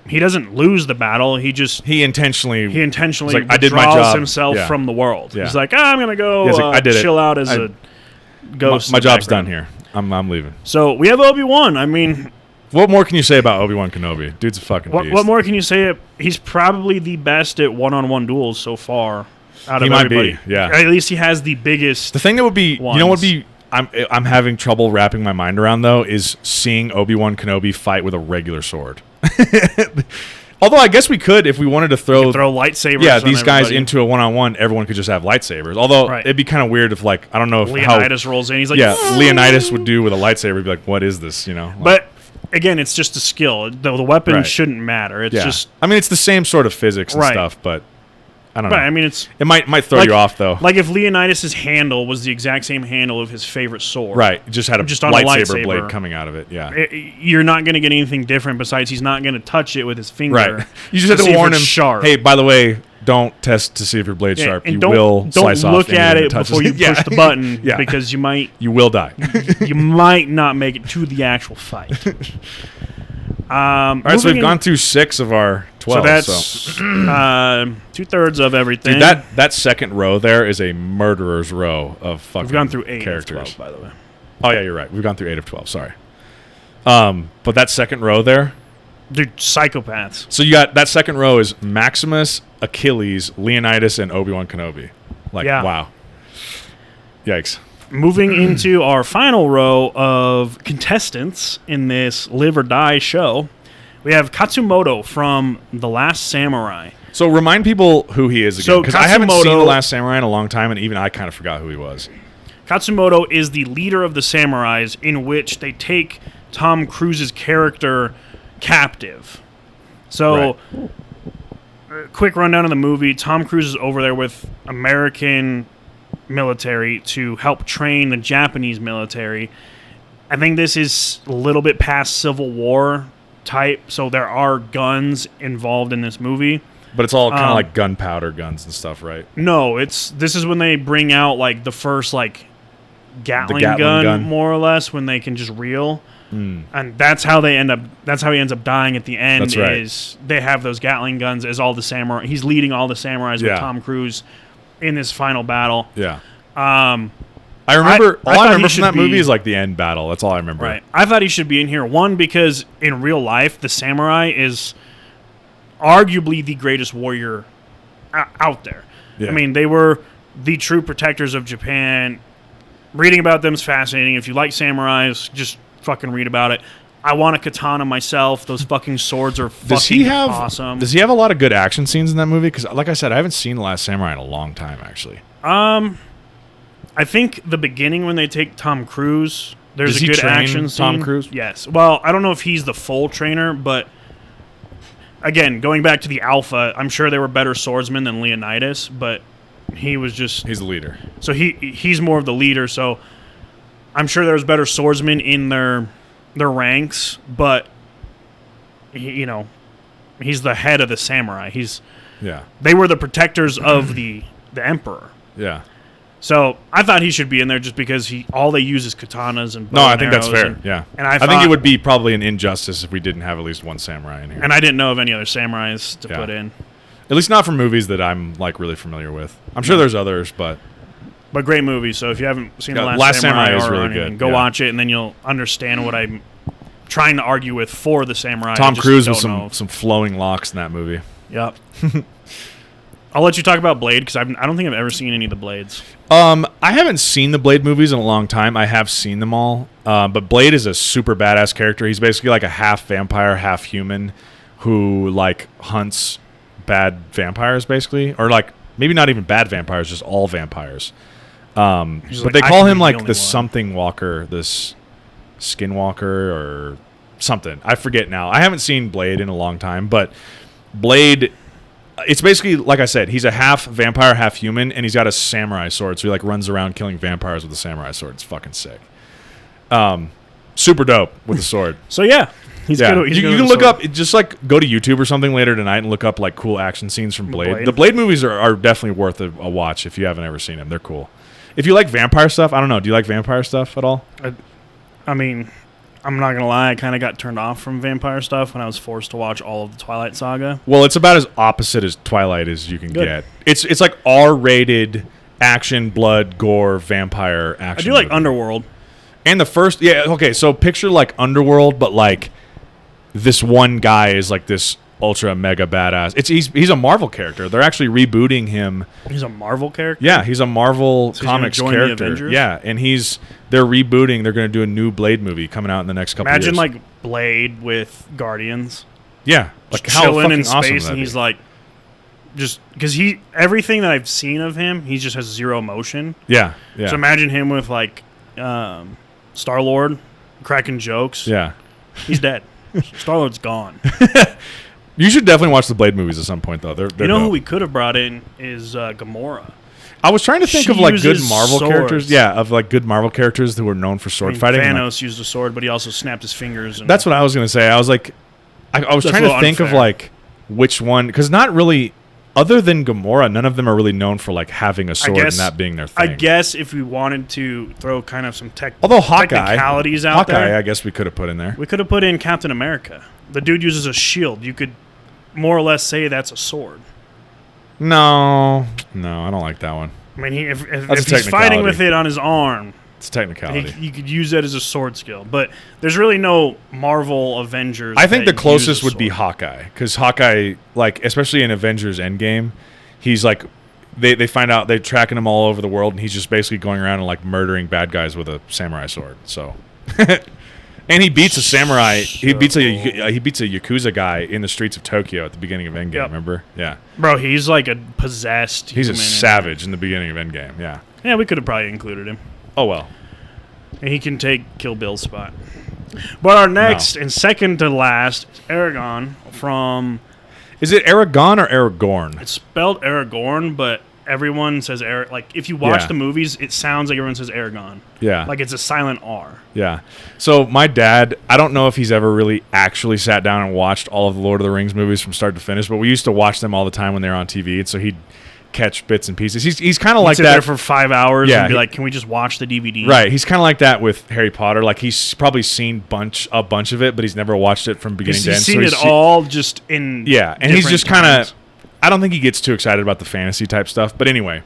he doesn't lose the battle. He intentionally like, withdraws himself from the world. He's like, I'm gonna go chill out as a ghost. My job's done here. I'm leaving. So we have Obi-Wan. I mean, What more can you say about Obi-Wan Kenobi? Dude's a fucking beast. What more can you say? He's probably the best at one-on-one duels so far. Out He of might everybody. be, yeah. At least he has the biggest. The thing that would be, ones. you know, what would be, I'm having trouble wrapping my mind around though, is seeing Obi-Wan Kenobi fight with a regular sword. Although I guess we could if we wanted to throw lightsabers. Yeah, on these guys everybody. into a one-on-one. Everyone could just have lightsabers. Although Right. it'd be kind of weird if, like, I don't know if Leonidas rolls in. He's like, yeah, Leonidas would do with a lightsaber. He'd be like, what is this? You know. Like, But again, it's just a skill. The weapon Right. shouldn't matter. It's yeah, just I mean, it's the same sort of physics and Right. stuff, but I don't know. right. I mean, it's It might throw like- you off though. like if Leonidas's handle was the exact same handle of his favorite sword. Right, it just had a Just on a lightsaber lightsaber. blade coming out of it. Yeah. You're not going to get anything different besides he's not going to touch it with his finger. Right. You just have see to if warn him. it's sharp. Hey, by the way, don't test to see if your blade's Yeah, sharp. and You don't, will don't slice off look at anything it that touches before you it. Yeah. push the button Yeah. because you might You will die. you might not make it to the actual fight. All right, so we've gone through 6 of our 12. So that's 2/3 of everything. Dude, that second row there is a murderer's row of fucking We've gone through 8 characters. of 12, by the way. Oh yeah, you're right. We've gone through 8 of 12. Sorry. But that second row there. Dude, psychopaths. So you got that second row is Maximus, Achilles, Leonidas, and Obi-Wan Kenobi. Like, Yeah. wow. Yikes. Moving into our final row of contestants in this Live or Die show, we have Katsumoto from The Last Samurai. So remind people who he is again, So because I haven't seen Katsumoto- The Last Samurai in a long time, and even I kind of forgot who he was. Katsumoto is the leader of the samurais, in which they take Tom Cruise's character captive. So, quick rundown of the movie. Tom Cruise is over there with American military to help train the Japanese military. I think this is a little bit past Civil War type, so there are guns involved in this movie. But it's all kind of like gunpowder guns and stuff, right? No, this is when they bring out like the first like Gatling, Gatling gun. more or less, when they can just reel. And that's how they end up. That's how he ends up dying at the end. That's right. Is they have those Gatling guns as all the samurai. He's leading all the samurais Yeah. with Tom Cruise in this final battle. Yeah. Um, I remember. I all thought I he remember should from that movie be- is like the end battle. That's all I remember. right. I thought he should be in here. One, because in real life, the samurai is arguably the greatest warrior out there. Yeah. I mean, they were the true protectors of Japan. Reading about them is fascinating. If you like samurais, just fucking read about it. I want a katana myself. Those fucking swords are fucking Does he have? awesome. Does he have a lot of good action scenes in that movie? Because, like I said, I haven't seen The Last Samurai in a long time, actually. I think the beginning when they take Tom Cruise, there's Does a he good train action scene. Tom Cruise? Yes. Well, I don't know if he's the full trainer, but again, going back to the Alpha, I'm sure they were better swordsmen than Leonidas, but he was just He's the leader. so he's more of the leader. So I'm sure there's better swordsmen in their ranks, but he's the head of the samurai. Yeah. They were the protectors of the emperor. Yeah. So I thought he should be in there just because all they use is katanas and No, bow I and think that's arrows fair. and- Yeah. and I think thought- it would be probably an injustice if we didn't have at least one samurai in here. And I didn't know of any other samurais to Yeah. put in. At least not from movies that I'm like really familiar with. I'm sure there's others, but But great movie. So if you haven't seen Yeah, The Last Last Samurai Samurai, is or really anything, good, go yeah. watch it, and then you'll understand what I'm trying to argue with for the samurai. I Tom just Cruise don't with know. some flowing locks in that movie. Yep. I'll let you talk about Blade because I don't think I've ever seen any of the Blades. I haven't seen the Blade movies in a long time. I have seen them all. But Blade is a super badass character. He's basically like a half vampire, half human who like hunts bad vampires basically, or like maybe not even bad vampires, just all vampires. But like, they I call can him be the like only the one. something walker, this skinwalker or something. I forget now. I haven't seen Blade in a long time, but Blade, it's basically, like I said, he's a half vampire, half human, and he's got a samurai sword, so he like runs around killing vampires with a samurai sword. It's fucking sick. Super dope with the sword. So yeah, he's Yeah, good. He's you good can with look the up, just like go to YouTube or something later tonight and look up like cool action scenes from Blade. Blade. The Blade movies are definitely worth a watch if you haven't ever seen them. They're cool. If you like vampire stuff, I don't know. Do you like vampire stuff at all? I mean, I'm not gonna lie. I kind of got turned off from vampire stuff when I was forced to watch all of the Twilight Saga. Well, it's about as opposite as Twilight as you can Good. get. It's like R-rated action, blood, gore, vampire I action. do like movie. Underworld. And the first, yeah, okay. So picture like Underworld, but like this one guy is like this ultra mega badass. He's a Marvel character. They're actually rebooting him. He's a Marvel character? Yeah, he's a Marvel So he's gonna comics join the character. Avengers? Yeah, and they're rebooting. They're going to do a new Blade movie coming out in the next couple Imagine years. like Blade with Guardians. Yeah, like Just how chilling fucking in awesome space, would that and he's be? like, just because everything that I've seen of him, he just has zero emotion. Yeah, yeah, So imagine him with like Star Lord cracking jokes. yeah. He's dead. Star Lord's gone. You should definitely watch the Blade movies at some point, though. They're You know who dope. we could have brought in is Gamora. I was trying to think She of like good uses Marvel swords. characters. Yeah, of like good Marvel characters who were known for sword fighting. and, like, Thanos used a sword, but he also snapped his fingers. And that's what I was gonna say. I was like, I was That's trying a to little think of unfair. like which one, because not really. Other than Gamora, none of them are really known for like having a sword and that being their thing. I guess if we wanted to throw kind of some Although Hawkeye, technicalities out there, I guess we could have put in there. we could have put in Captain America. The dude uses a shield. You could more or less say that's a sword. No, I don't like that one. I mean, if That's a he's fighting with technicality. it on his arm, It's a technicality. you could use that as a sword skill. But there's really no Marvel Avengers. I think that the closest use a would be sword. Hawkeye, because Hawkeye, like especially in Avengers Endgame, he's like they find out they're tracking him all over the world, and he's just basically going around and like murdering bad guys with a samurai sword. So, and he beats a samurai. He beats a Yakuza guy in the streets of Tokyo at the beginning of Endgame. Yep. Remember? Yeah, Bro, he's like a possessed. he's a human in savage in the beginning of Endgame. Yeah. there. Yeah, we could have probably included him. Oh well. And he can take Kill Bill's spot. But our next and second to last is Aragon from. Is it Aragon or Aragorn? It's spelled Aragorn, but everyone says Arag. Like if you watch Yeah. the movies, it sounds like everyone says Aragon. Yeah. Like it's a silent R. Yeah. So my dad, I don't know if he's ever really actually sat down and watched all of the Lord of the Rings movies from start to finish, but we used to watch them all the time when they were on TV, and so he'd catch bits and pieces. He's kind of like Sit that there for 5 hours Yeah, and be he- like, "Can we just watch the DVD?" Right. He's kind of like that with Harry Potter. Like he's probably seen a bunch of it, but he's never watched it from beginning to He's end. seen it all just in. Yeah, and he's different just kind times. of. I don't think he gets too excited about the fantasy type stuff. But anyway,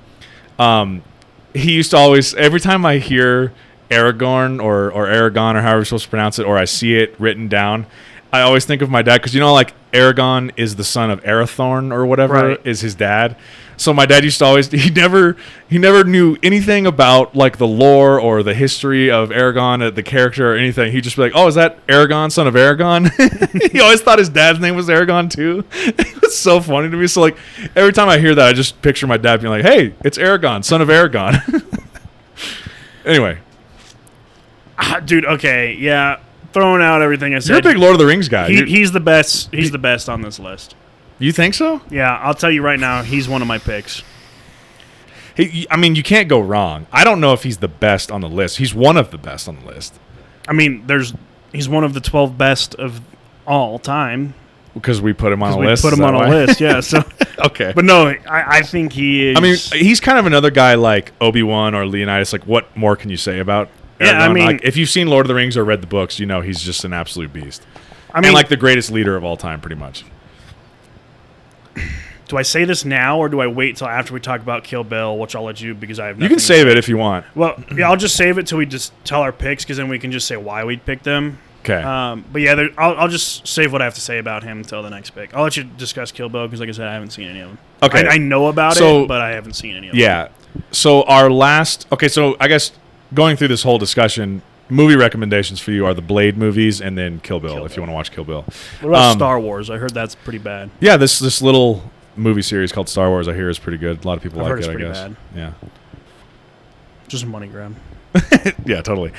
he used to always, every time I hear Aragorn or Aragon or however you're supposed to pronounce it, or I see it written down, I always think of my dad, because like Aragon is the son of Arathorn or whatever Right. is his dad. So my dad used to always he never knew anything about like the lore or the history of Aragon, the character or anything. He'd just be like, "Oh, is that Aragon, son of Aragon?" He always thought his dad's name was Aragon too. It was so funny to me. So like every time I hear that, I just picture my dad being like, "Hey, it's Aragon, son of Aragon." Anyway, Dude, okay, yeah. Throwing out everything I said. you're a big Lord of the Rings guy. He's the best. He's the best on this list. You think so? Yeah, I'll tell you right now, he's one of my picks. I mean, you can't go wrong. I don't know if he's the best on the list. He's one of the best on the list. I mean, he's one of the 12 best of all time. Because we put him on a We list. put is him that on a why? list, yeah. So, Okay. but no, I think he is. I mean, he's kind of another guy like Obi-Wan or Leonidas. Like, what more can you say about Yeah, I Aragorn? mean- Like, if you've seen Lord of the Rings or read the books, you know he's just an absolute beast. I mean, And like the greatest leader of all time, pretty much. do I say this now or do I wait till after we talk about Kill Bill, which I'll let you because I have. You nothing can to save say. it if you want. Well, yeah, I'll just save it till we just tell our picks because then we can just say why we picked them. Okay. But yeah, I'll just save what I have to say about him until the next pick. I'll let you discuss Kill Bill because, like I said, I haven't seen any of them. Okay. I know about So- it, but I haven't seen any of them. Yeah. So our last. Okay, so I guess going through this whole discussion, movie recommendations for you are the Blade movies and then Kill Bill, if you want to watch Kill Bill. What about Um, Star Wars? I heard that's pretty bad. Yeah, this little movie series called Star Wars, I hear, is pretty good. A lot of people I've like heard it, it's I pretty guess. bad. Yeah. Just a money grab. Yeah, totally.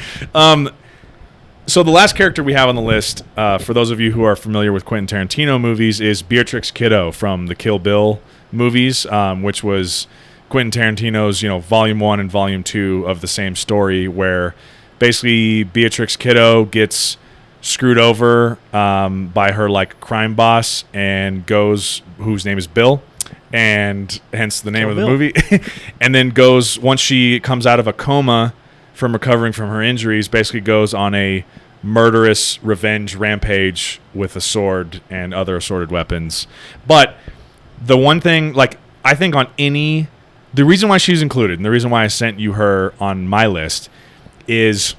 So the last character we have on the list, for those of you who are familiar with Quentin Tarantino movies, is Beatrix Kiddo from the Kill Bill movies, which was Quentin Tarantino's, Volume 1 and Volume 2 of the same story, where basically Beatrix Kiddo gets screwed over by her like crime boss and whose name is Bill, and hence the name Kill of the Bill. movie, and then goes, once she comes out of a coma from recovering from her injuries, basically goes on a murderous revenge rampage with a sword and other assorted weapons. But the one thing, like, I think the reason why she's included and the reason why I sent you her on my list is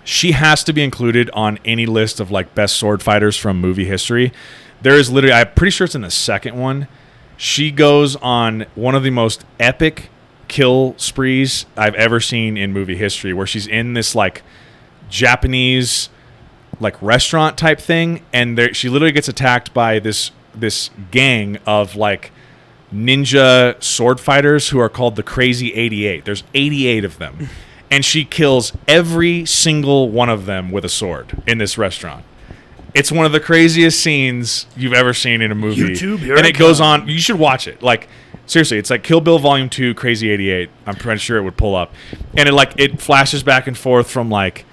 she has to be included on any list of like best sword fighters from movie history. There is literally, I'm pretty sure it's in the second one. She goes on one of the most epic kill sprees I've ever seen in movie history, where she's in this like Japanese like restaurant type thing, and she literally gets attacked by this gang of like ninja sword fighters who are called the Crazy 88. There's 88 of them. And she kills every single one of them with a sword in this restaurant. It's one of the craziest scenes you've ever seen in a movie. YouTube, and it goes on. You should watch it. Like, seriously, it's like Kill Bill Volume 2, Crazy 88. I'm pretty sure it would pull up. And it flashes back and forth from like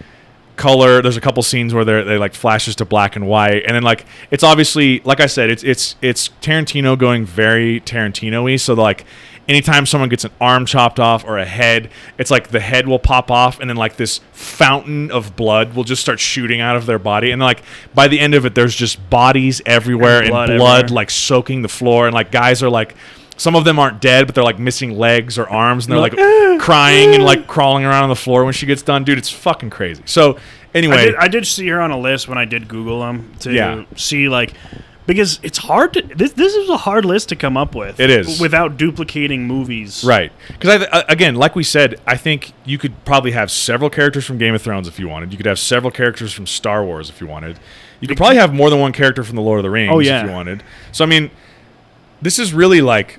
color. There's a couple scenes where they like flashes to black and white. And then like it's obviously, like I said, it's Tarantino going very Tarantino-y. So like anytime someone gets an arm chopped off or a head, it's like the head will pop off and then like this fountain of blood will just start shooting out of their body. And like by the end of it, there's just bodies everywhere and blood like soaking the floor. And like guys are like, some of them aren't dead, but they're like missing legs or arms. And they're like crying and like crawling around on the floor when she gets done. Dude, it's fucking crazy. So anyway. I did see her on a list when I did Google them to see like... Because it's hard to... This is a hard list to come up with. It is. Without duplicating movies. Right. Because, again, like we said, I think you could probably have several characters from Game of Thrones if you wanted. You could have several characters from Star Wars if you wanted. You could probably have more than one character from The Lord of the Rings if you wanted. So, I mean, this is really like...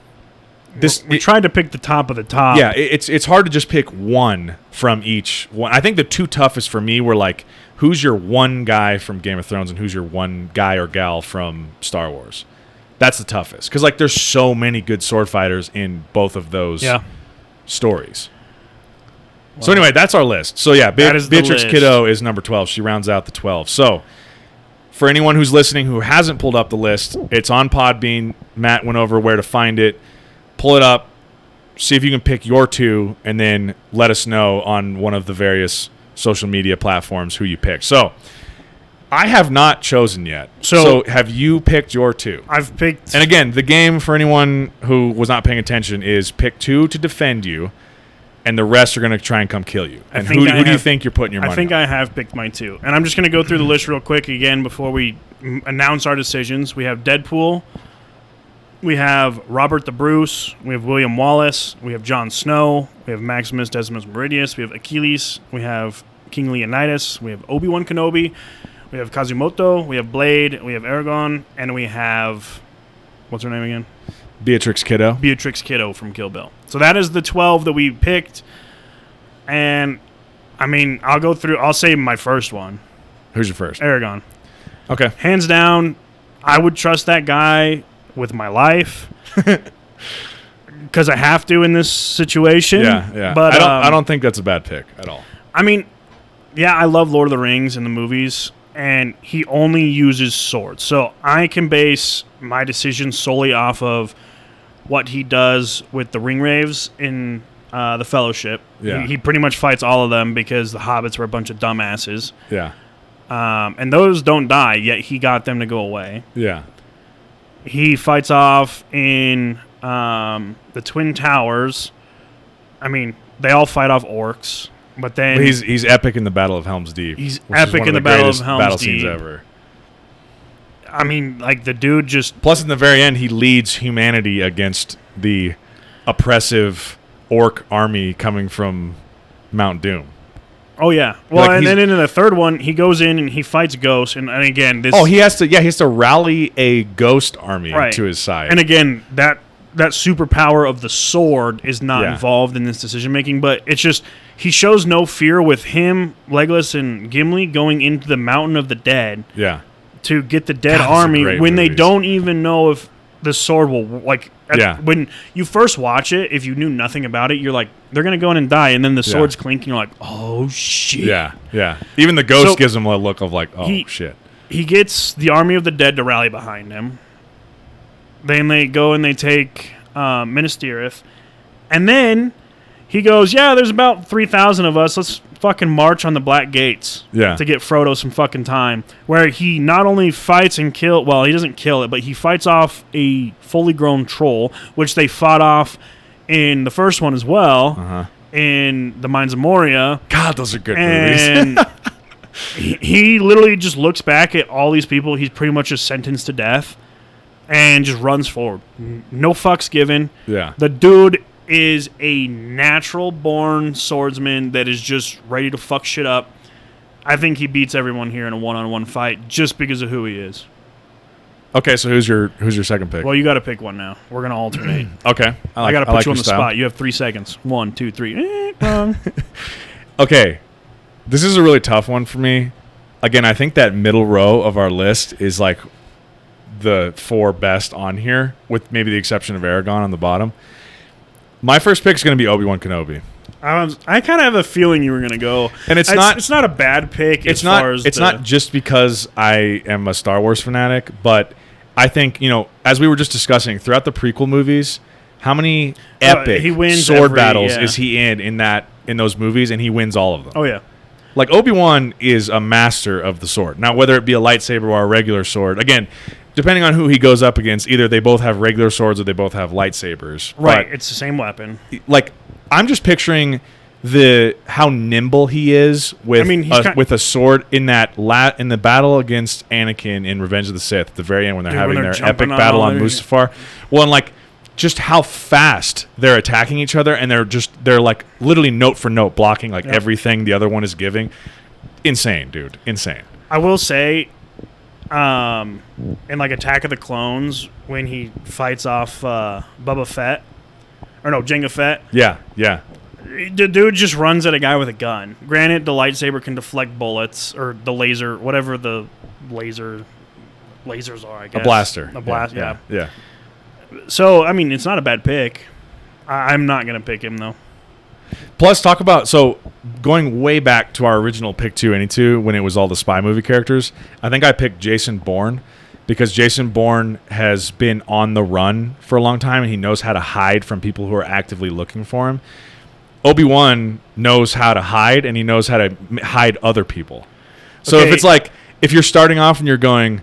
We tried to pick the top of the top. Yeah, it's hard to just pick one from each one. I think the two toughest for me were like, who's your one guy from Game of Thrones and who's your one guy or gal from Star Wars? That's the toughest. Because like there's so many good sword fighters in both of those stories. Wow. So anyway, that's our list. So yeah, Beatrix Kiddo is number 12. She rounds out the 12. So for anyone who's listening who hasn't pulled up the list, it's on Podbean. Matt went over where to find it. Pull it up, see if you can pick your two, and then let us know on one of the various social media platforms who you pick. So, I have not chosen yet. So have you picked your two? I've picked... And again, the game, for anyone who was not paying attention, is pick two to defend you, and the rest are going to try and come kill you. And who do you think you're putting your money on? I think I have picked my two. And I'm just going to go through the list real quick again before we announce our decisions. We have Deadpool... We have Robert the Bruce, we have William Wallace, we have Jon Snow, we have Maximus Decimus Meridius, we have Achilles, we have King Leonidas, we have Obi-Wan Kenobi, we have Kazumoto, we have Blade, we have Aragon, and we have... What's her name again? Beatrix Kiddo. Beatrix Kiddo from Kill Bill. So that is the 12 that we picked. And, I mean, I'll say my first one. Who's your first? Aragon. Okay. Hands down, I would trust that guy with my life because I have to in this situation. Yeah. But I don't think that's a bad pick at all. I mean, yeah, I love Lord of the Rings in the movies, and he only uses swords. So I can base my decision solely off of what he does with the Ringwraiths in the Fellowship. Yeah. He pretty much fights all of them because the hobbits were a bunch of dumbasses. Yeah. And those don't die, yet he got them to go away. Yeah. He fights off in the Twin Towers. I mean, they all fight off orcs, but then he's epic in the Battle of Helm's Deep. He's epic in the Battle of Helm's Deep. Scenes ever. I mean, like the dude just. Plus, in the very end, he leads humanity against the oppressive orc army coming from Mount Doom. Oh yeah, well, and then in the third one, he goes in and he fights ghosts, and again, this. Oh, he has to rally a ghost army to his side. And again, that superpower of the sword is not involved in this decision making, but it's just he shows no fear with him, Legolas, and Gimli going into the Mountain of the Dead. Yeah. To get the dead army when they don't even know if the sword will when you first watch it, if you knew nothing about it, you're like, they're gonna go in and die, and then the sword's clinking, you're like, oh shit. Yeah. Even the ghost gives him a look of like, oh shit. He gets the army of the dead to rally behind him. Then they go and they take Minas Tirith, and then he goes, yeah, there's about 3,000 of us. Let's fucking march on the Black Gates to get Frodo some fucking time. Where he not only fights and kill... Well, he doesn't kill it, but he fights off a fully grown troll, which they fought off in the first one as well, in the Mines of Moria. God, those are good movies. he literally just looks back at all these people he's pretty much just sentenced to death and just runs forward. No fucks given. Yeah. The dude is a natural-born swordsman that is just ready to fuck shit up. I think he beats everyone here in a one-on-one fight just because of who he is. Okay, so who's your second pick? Well, you got to pick one now. We're gonna alternate. Okay, I got to put you on the style. spot. You have 3 seconds. 1, 2, 3. Okay, this is a really tough one for me. Again, I think that middle row of our list is like the 4 best on here, with maybe the exception of Aragon on the bottom. My first pick is going to be Obi-Wan Kenobi. I kind of have a feeling you were going to go. And it's not a bad pick. It's not just because I am a Star Wars fanatic, but I think, as we were just discussing, throughout the prequel movies, how many epic sword battles is he in those movies, and he wins all of them. Oh, yeah. Like, Obi-Wan is a master of the sword. Now, whether it be a lightsaber or a regular sword, again, depending on who he goes up against, either they both have regular swords or they both have lightsabers. Right, it's the same weapon. Like, I'm just picturing how nimble he is with with a sword in the battle against Anakin in Revenge of the Sith at the very end when they're having their epic battle on Mustafar. Well, and like just how fast they're attacking each other, and they're like literally note for note blocking everything the other one is giving. Insane, dude. Insane. I will say, in like Attack of the Clones, when he fights off Jango Fett. Yeah. The dude just runs at a guy with a gun. Granted, the lightsaber can deflect bullets, or the laser, whatever the lasers are, I guess. A blaster. A blast, yeah. So, I mean, it's not a bad pick. I'm not going to pick him, though. Plus, going way back to our original pick 282, when it was all the spy movie characters, I think I picked Jason Bourne, because Jason Bourne has been on the run for a long time, and he knows how to hide from people who are actively looking for him. Obi-Wan knows how to hide, and he knows how to hide other people. So if you're starting off and you're going,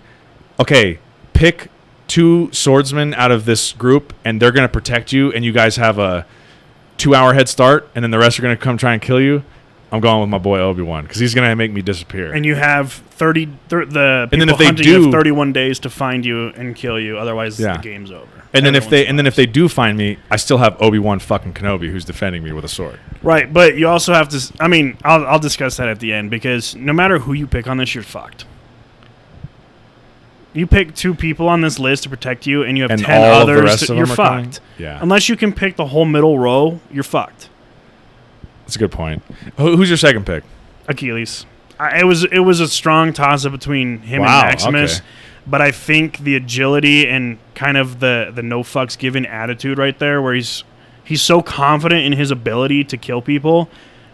okay, pick 2 swordsmen out of this group, and they're going to protect you, and you guys have a 2-hour head start, and then the rest are going to come try and kill you, I'm going with my boy Obi-Wan, because he's going to make me disappear. And you have the people and then if they hunting have 31 days to find you and kill you, otherwise the game's over. And then if they do find me, I still have Obi-Wan fucking Kenobi who's defending me with a sword. Right, but you also have to. I mean, I'll discuss that at the end, because no matter who you pick on this, you're fucked. You pick 2 people on this list to protect you, and you have 10 others. You're fucked. Yeah. Unless you can pick the whole middle row, you're fucked. That's a good point. Who's your second pick? Achilles. It was a strong toss-up between him and Maximus. Okay. But I think the agility and kind of the no fucks given attitude right there, where he's so confident in his ability to kill people,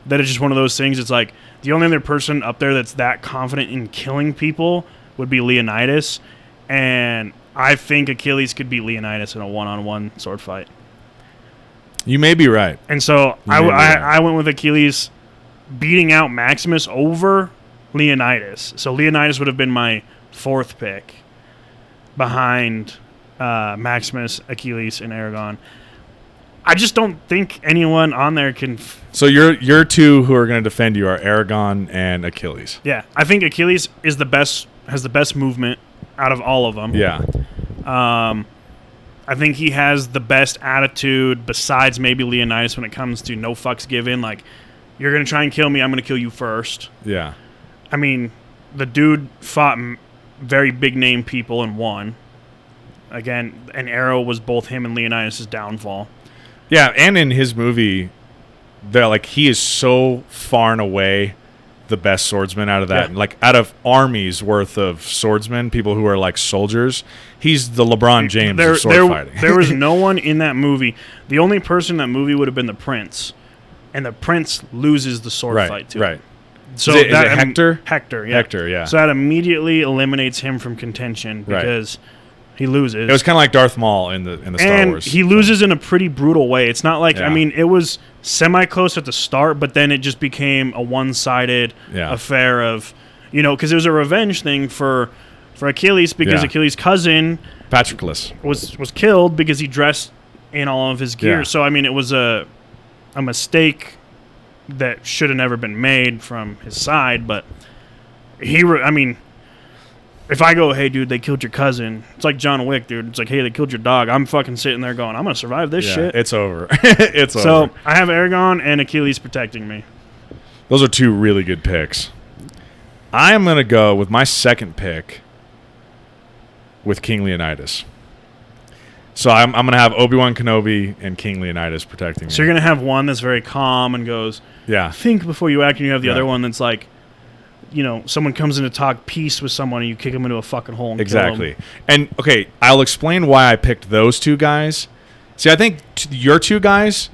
that it's just one of those things. It's like the only other person up there that's that confident in killing people would be Leonidas, and I think Achilles could beat Leonidas in a one-on-one sword fight. You may be right. And so I went with Achilles beating out Maximus over Leonidas. So Leonidas would have been my 4th pick behind Maximus, Achilles, and Aragon. I just don't think anyone on there can... So your 2 who are going to defend you are Aragon and Achilles. Yeah. I think Achilles has the best movement out of all of them. Yeah. I think he has the best attitude besides maybe Leonidas when it comes to no fucks given. Like, you're going to try and kill me, I'm going to kill you first. Yeah. I mean, the dude fought very big-name people and won. Again, an arrow was both him and Leonidas' downfall. Yeah, and in his movie, he is so far and away the best swordsman out of that. Yeah. Like, out of armies worth of swordsmen, people who are like soldiers, he's the LeBron James of sword fighting. There was no one in that movie. The only person in that movie would have been the Prince. And the Prince loses the sword fight, too. Right. So is it Hector? Hector, yeah. Hector, yeah. So that immediately eliminates him from contention because he loses. It was kind of like Darth Maul in the Star Wars. And he loses in a pretty brutal way. It's not like, I mean, it was semi-close at the start, but then it just became a one-sided affair of, because it was a revenge thing for Achilles, because Achilles' cousin Patroclus was killed because he dressed in all of his gear. So, I mean, it was a mistake that should have never been made from his side, but I mean, if I go, hey, dude, they killed your cousin, it's like John Wick, dude. It's like, hey, they killed your dog. I'm fucking sitting there going, I'm going to survive this shit. It's over. It's over. So I have Aragon and Achilles protecting me. Those are two really good picks. I am going to go with my second pick with King Leonidas. So I'm going to have Obi-Wan Kenobi and King Leonidas protecting me. So you're going to have one that's very calm and goes, think before you act, and you have the other one that's like, someone comes in to talk peace with someone and you kick them into a fucking hole and kill them. And, okay, I'll explain why I picked those two guys. See, I think your two guys,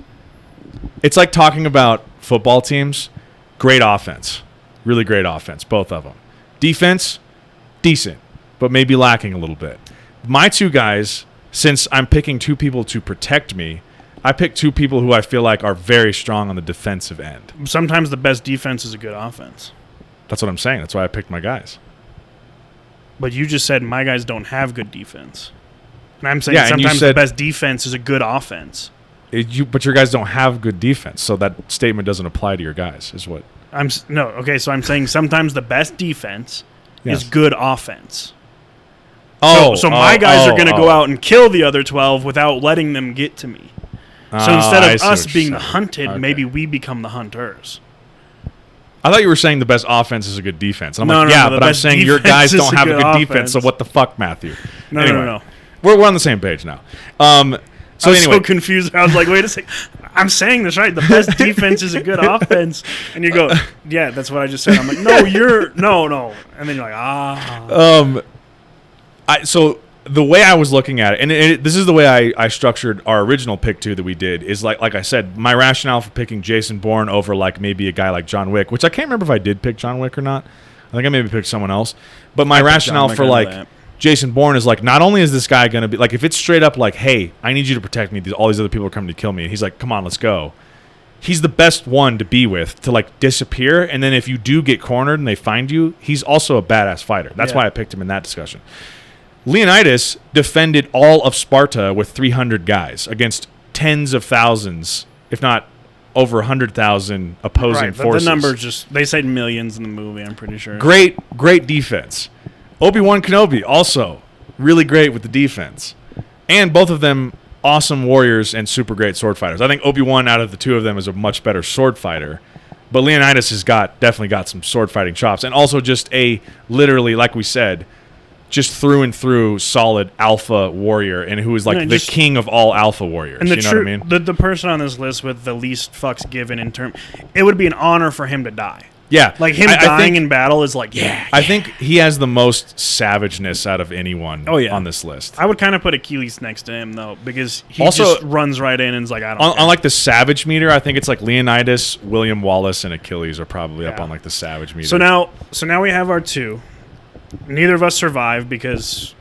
it's like talking about football teams. Great offense. Really great offense, both of them. Defense, decent, but maybe lacking a little bit. My two guys, since I'm picking two people to protect me, I picked two people who I feel like are very strong on the defensive end. Sometimes the best defense is a good offense. That's what I'm saying. That's why I picked my guys. But you just said my guys don't have good defense. And I'm saying sometimes the best defense is a good offense. But your guys don't have good defense, so that statement doesn't apply to your guys, is what... So I'm saying sometimes the best defense is good offense. So my guys are going to go out and kill the other 12 without letting them get to me. So instead of us being the hunted, maybe we become the hunters. I thought you were saying the best offense is a good defense. And I'm but I'm saying your guys don't have a good defense, so what the fuck, Matthew? No. We're on the same page now. So anyway. So confused. I was like, wait a second. I'm saying this right. The best defense is a good offense. And you go, yeah, that's what I just said. I'm like, no. And then you're like, So the way I was looking at it, and this is the way I structured our original pick too that we did, is like I said, my rationale for picking Jason Bourne over like maybe a guy like John Wick, which I can't remember if I did pick John Wick or not. I think I maybe picked someone else. But my rationale for like Jason Bourne is like, not only is this guy going to be like, if it's straight up like, hey, I need you to protect me, all these other people are coming to kill me, and he's like, come on, let's go. He's the best one to be with, to like disappear, and then if you do get cornered and they find you, he's also a badass fighter. That's why I picked him in that discussion. Leonidas defended all of Sparta with 300 guys against tens of thousands, if not over 100,000 opposing forces. The numbers they said millions in the movie, I'm pretty sure. Great defense. Obi-Wan Kenobi also really great with the defense. And both of them awesome warriors and super great sword fighters. I think Obi-Wan out of the two of them is a much better sword fighter. But Leonidas has definitely got some sword fighting chops, and also just literally, like we said, just through and through solid alpha warrior, and who is like the king of all alpha warriors. And you know what I mean? The person on this list with the least fucks given it would be an honor for him to die. Yeah. Like him dying in battle is like, I think he has the most savageness out of anyone on this list. I would kind of put Achilles next to him, though, because he also just runs right in and is like, I don't care. On like the savage meter, I think it's like Leonidas, William Wallace, and Achilles are probably up on like the savage meter. So now we have our two. Neither of us survive because,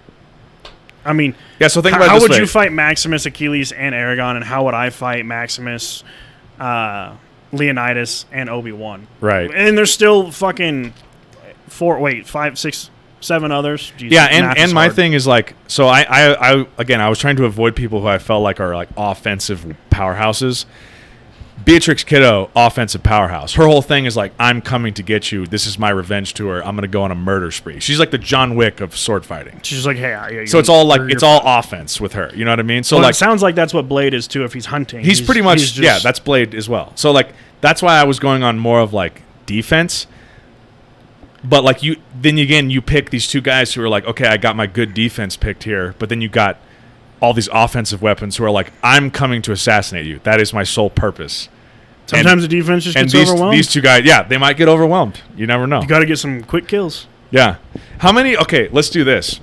I mean, so think about how this would you fight Maximus, Achilles, and Aragon, and how would I fight Maximus, Leonidas, and Obi-Wan? Right. And there's still fucking 5, 6, 7 others. Jesus, and my thing is like, so I was trying to avoid people who I felt like are like offensive powerhouses. Beatrix Kiddo, offensive powerhouse. Her whole thing is like, I'm coming to get you. This is my revenge tour. I'm going to go on a murder spree. She's like the John Wick of sword fighting. She's like, hey, so it's all like, it's all offense with her. You know what I mean? So like, it sounds like that's what Blade is too. If he's hunting, he's pretty much that's Blade as well. So like, that's why I was going on more of like defense. But like you pick these two guys who are like, okay, I got my good defense picked here, but then you got all these offensive weapons who are like, I'm coming to assassinate you. That is my sole purpose. Sometimes the defense just gets overwhelmed. These two guys, they might get overwhelmed. You never know. You got to get some quick kills. Yeah. How many? Okay, let's do this.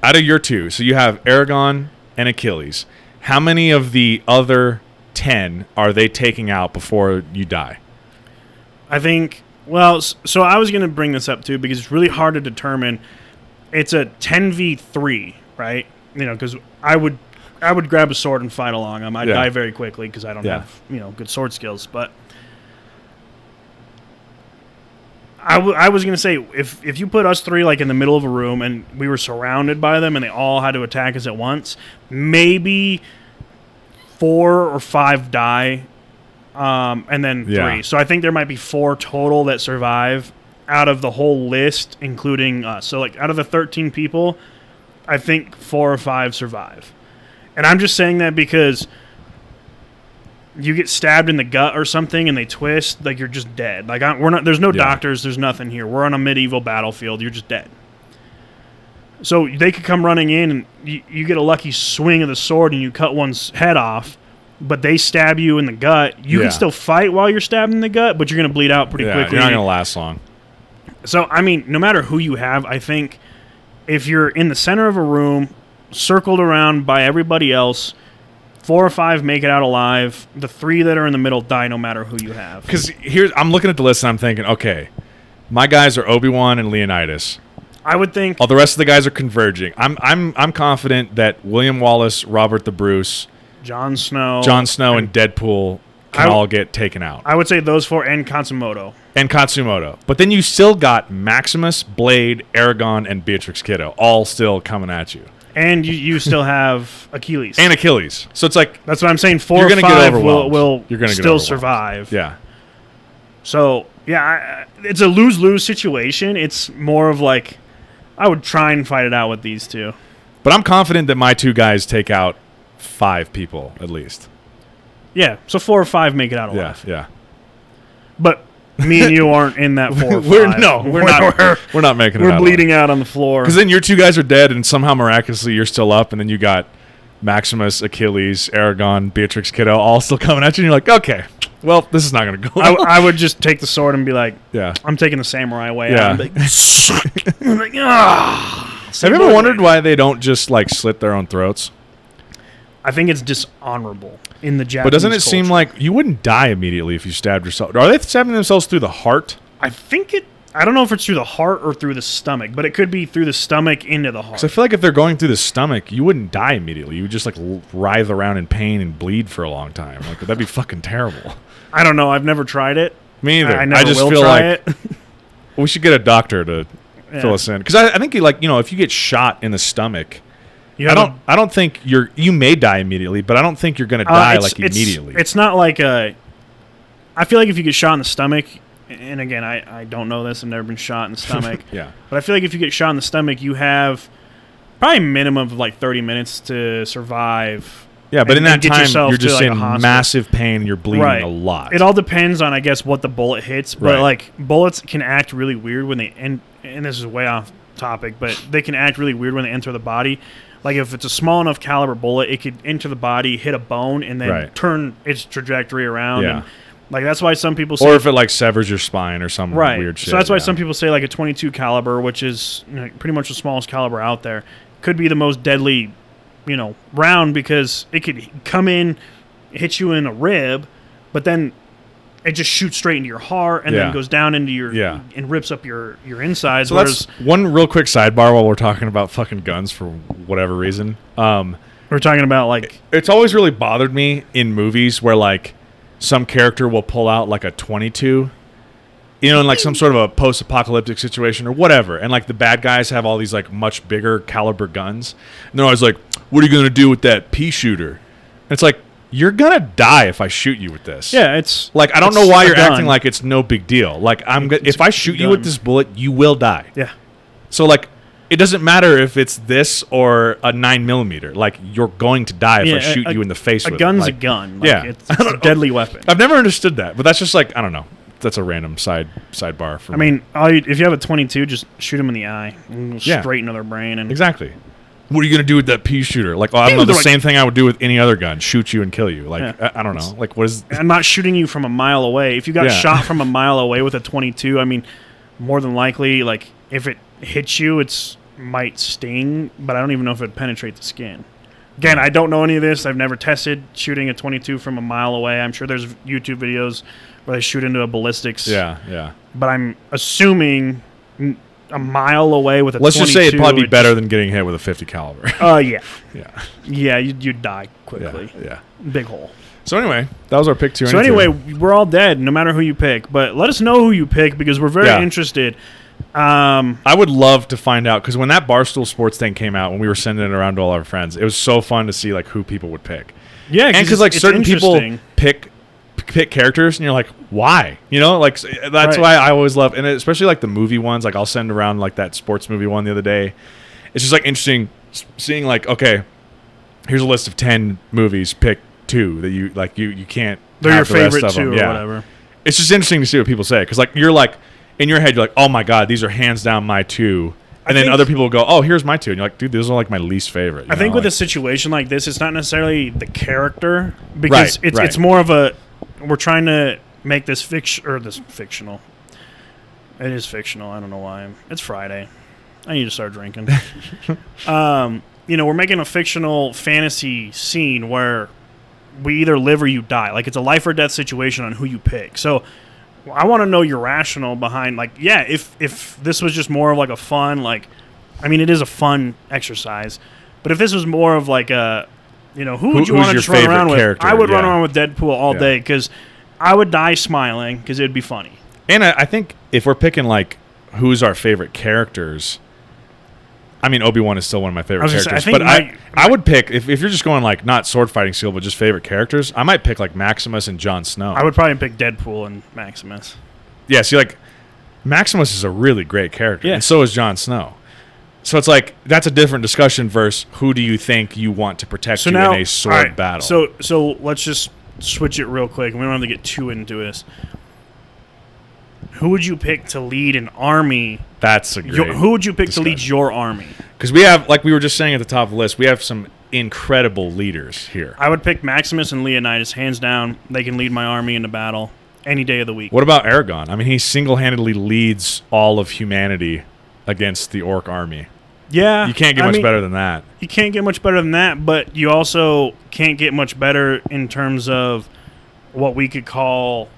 Out of your two, so you have Aragon and Achilles. How many of the other 10 are they taking out before you die? I think, so I was going to bring this up too because it's really hard to determine. It's a 10v3, right? Because I would grab a sword and fight along them. I'd die very quickly because I don't have good sword skills. But I was gonna say if you put us three like in the middle of a room and we were surrounded by them and they all had to attack us at once, maybe 4 or 5 die, and then 3. So I think there might be 4 total that survive, out of the whole list, including us. So, like, out of the 13 people, I think 4 or 5 survive. And I'm just saying that because you get stabbed in the gut or something and they twist, like, you're just dead. Like, we're not. There's no doctors. There's nothing here. We're on a medieval battlefield. You're just dead. So they could come running in and you get a lucky swing of the sword and you cut one's head off, but they stab you in the gut. You can still fight while you're stabbed in the gut, but you're going to bleed out pretty quickly. You're not going to last long. So, I mean, no matter who you have, I think if you're in the center of a room, circled around by everybody else, 4 or 5 make it out alive. The 3 that are in the middle die no matter who you have. Because I'm looking at the list and I'm thinking, okay, my guys are Obi-Wan and Leonidas. I would think all the rest of the guys are converging. I'm confident that William Wallace, Robert the Bruce, Jon Snow, and Deadpool can all get taken out. I would say those 4 and Katsumoto. But then you still got Maximus, Blade, Aragon, and Beatrix Kiddo all still coming at you. And you still have Achilles. So it's like... That's what I'm saying. 4 or 5 will still survive. Yeah. So, yeah, it's a lose-lose situation. It's more of like... I would try and fight it out with these 2. But I'm confident that my 2 guys take out 5 people, at least. Yeah, so 4 or 5 make it out alive. Yeah. But me and you aren't in that 4 or 5. We're not making it out. We're bleeding out on the floor. Because then your 2 guys are dead, and somehow miraculously you're still up, and then you got Maximus, Achilles, Aragon, Beatrix Kiddo all still coming at you, and you're like, okay, well, this is not going to go. I would just take the sword and be like, yeah, I'm taking the samurai way out. I'm like, Have you ever wondered why they don't just, like, slit their own throats? I think it's dishonorable in the Japanese But doesn't it culture. seem like you wouldn't die immediately if you stabbed yourself? Are they stabbing themselves through the heart? I don't know if it's through the heart or through the stomach, but it could be through the stomach into the heart. Because I feel like if they're going through the stomach, you wouldn't die immediately. You would just, like, writhe around in pain and bleed for a long time. Like, that'd be fucking terrible. I don't know. I've never tried it. Me either. I never just will feel try like it. We should get a doctor to fill us in. Because I think, like, if you get shot in the stomach, I don't think you may die immediately, but I don't think you're going to die immediately. It's not like I feel like if you get shot in the stomach, and again, I don't know this. I've never been shot in the stomach. Yeah. But I feel like if you get shot in the stomach, you have probably a minimum of like 30 minutes to survive. Yeah, but in that time, you're just in like massive pain and you're bleeding a lot. It all depends on, I guess, what the bullet hits. But like bullets can act really weird when they and this is way off topic, but they can act really weird when they enter the body. Like, if it's a small enough caliber bullet, it could enter the body, hit a bone, and then turn its trajectory around. Yeah. And, like, that's why some people say... Or if it, like, severs your spine or some weird shit. So that's why some people say, like, a .22 caliber, which is pretty much the smallest caliber out there, could be the most deadly, round, because it could come in, hit you in a rib, but then it just shoots straight into your heart and then goes down into your and rips up your insides. So that's one real quick sidebar while we're talking about fucking guns for whatever reason. We're talking about, like... It's always really bothered me in movies where, like, some character will pull out, like, a .22, in, like, some sort of a post-apocalyptic situation or whatever, and, like, the bad guys have all these, like, much bigger caliber guns, and they're always like, what are you going to do with that pea shooter? And it's like, you're going to die if I shoot you with this. Yeah, it's... Like, I don't know why you're acting like it's no big deal. Like, if I shoot you with this bullet, you will die. Yeah. So, like, it doesn't matter if it's this or a 9mm. Like, you're going to die if I shoot you in the face with it. A gun's like, a gun. Like, it's a deadly weapon. I've never understood that, but that's just like, I don't know. That's a random sidebar for me. I mean, if you have a .22, just shoot them in the eye. And straight into their brain. And exactly. What are you going to do with that pea shooter? Like, I don't know, the same thing I would do with any other gun. Shoot you and kill you. Like, I don't know. Like, what is... I'm not shooting you from a mile away. If you got shot from a mile away with a .22, I mean, more than likely, like, if it hits you, it's might sting, but I don't even know if it would penetrate the skin. Again, I don't know any of this. I've never tested shooting a .22 from a mile away. I'm sure there's YouTube videos where they shoot into a ballistics. Yeah. But I'm assuming a mile away with a Let's 22, just say it'd probably be better than getting hit with a .50 caliber. Yeah. Yeah, you'd die quickly. Yeah. Big hole. So anyway, that was our pick 2. So anyway, we're all dead, no matter who you pick. But let us know who you pick, because we're very interested. I would love to find out, because when that Barstool Sports thing came out, when we were sending it around to all our friends, it was so fun to see, like, who people would pick. Yeah, and because, like, certain people pick pick characters, and you're like, why? You know, like that's Right. why I always love, and especially like the movie ones. Like I'll send around like that sports movie one the other day. It's just like interesting seeing like, okay, here's a list of 10 movies. Pick 2 that you like. You can't. They're your have the rest favorite of them. 2 or whatever. It's just interesting to see what people say because like you're like in your head you're like, oh my god, these are hands down my 2. And then other people will go, oh, here's my 2. And you're like, dude, those are like my least favorite. I think with like, a situation like this, it's not necessarily the character because Right, it's more of a we're trying to make this fictional. It is fictional. I don't know why. It's Friday. I need to start drinking. We're making a fictional fantasy scene where we either live or you die. Like it's a life or death situation on who you pick. So I want to know your rationale behind, like, yeah, if this was just more of like a fun, like, I mean, it is a fun exercise, but if this was more of like a, who would you want to just run around with? I would run around with Deadpool all day because I would die smiling because it would be funny. And I think if we're picking like who's our favorite characters, I mean, Obi-Wan is still one of my favorite characters. But I would pick, if you're just going like not sword fighting skill, but just favorite characters, I might pick like Maximus and Jon Snow. I would probably pick Deadpool and Maximus. Yeah, see, like Maximus is a really great character, and Yeah. so is Jon Snow. So it's like that's a different discussion versus who do you think you want to protect in a sword battle. So let's just switch it real quick, and we don't have to get too into this. Who would you pick to lead an army? That's a great Who would you pick discussion. to lead your army? Because we have, like we were just saying at the top of the list, we have some incredible leaders here. I would pick Maximus and Leonidas, hands down. They can lead my army into battle any day of the week. What about Aragon? I mean, he single-handedly leads all of humanity against the orc army. Yeah. You can't get much better than that. You can't get much better than that, but you also can't get much better in terms of what we could call,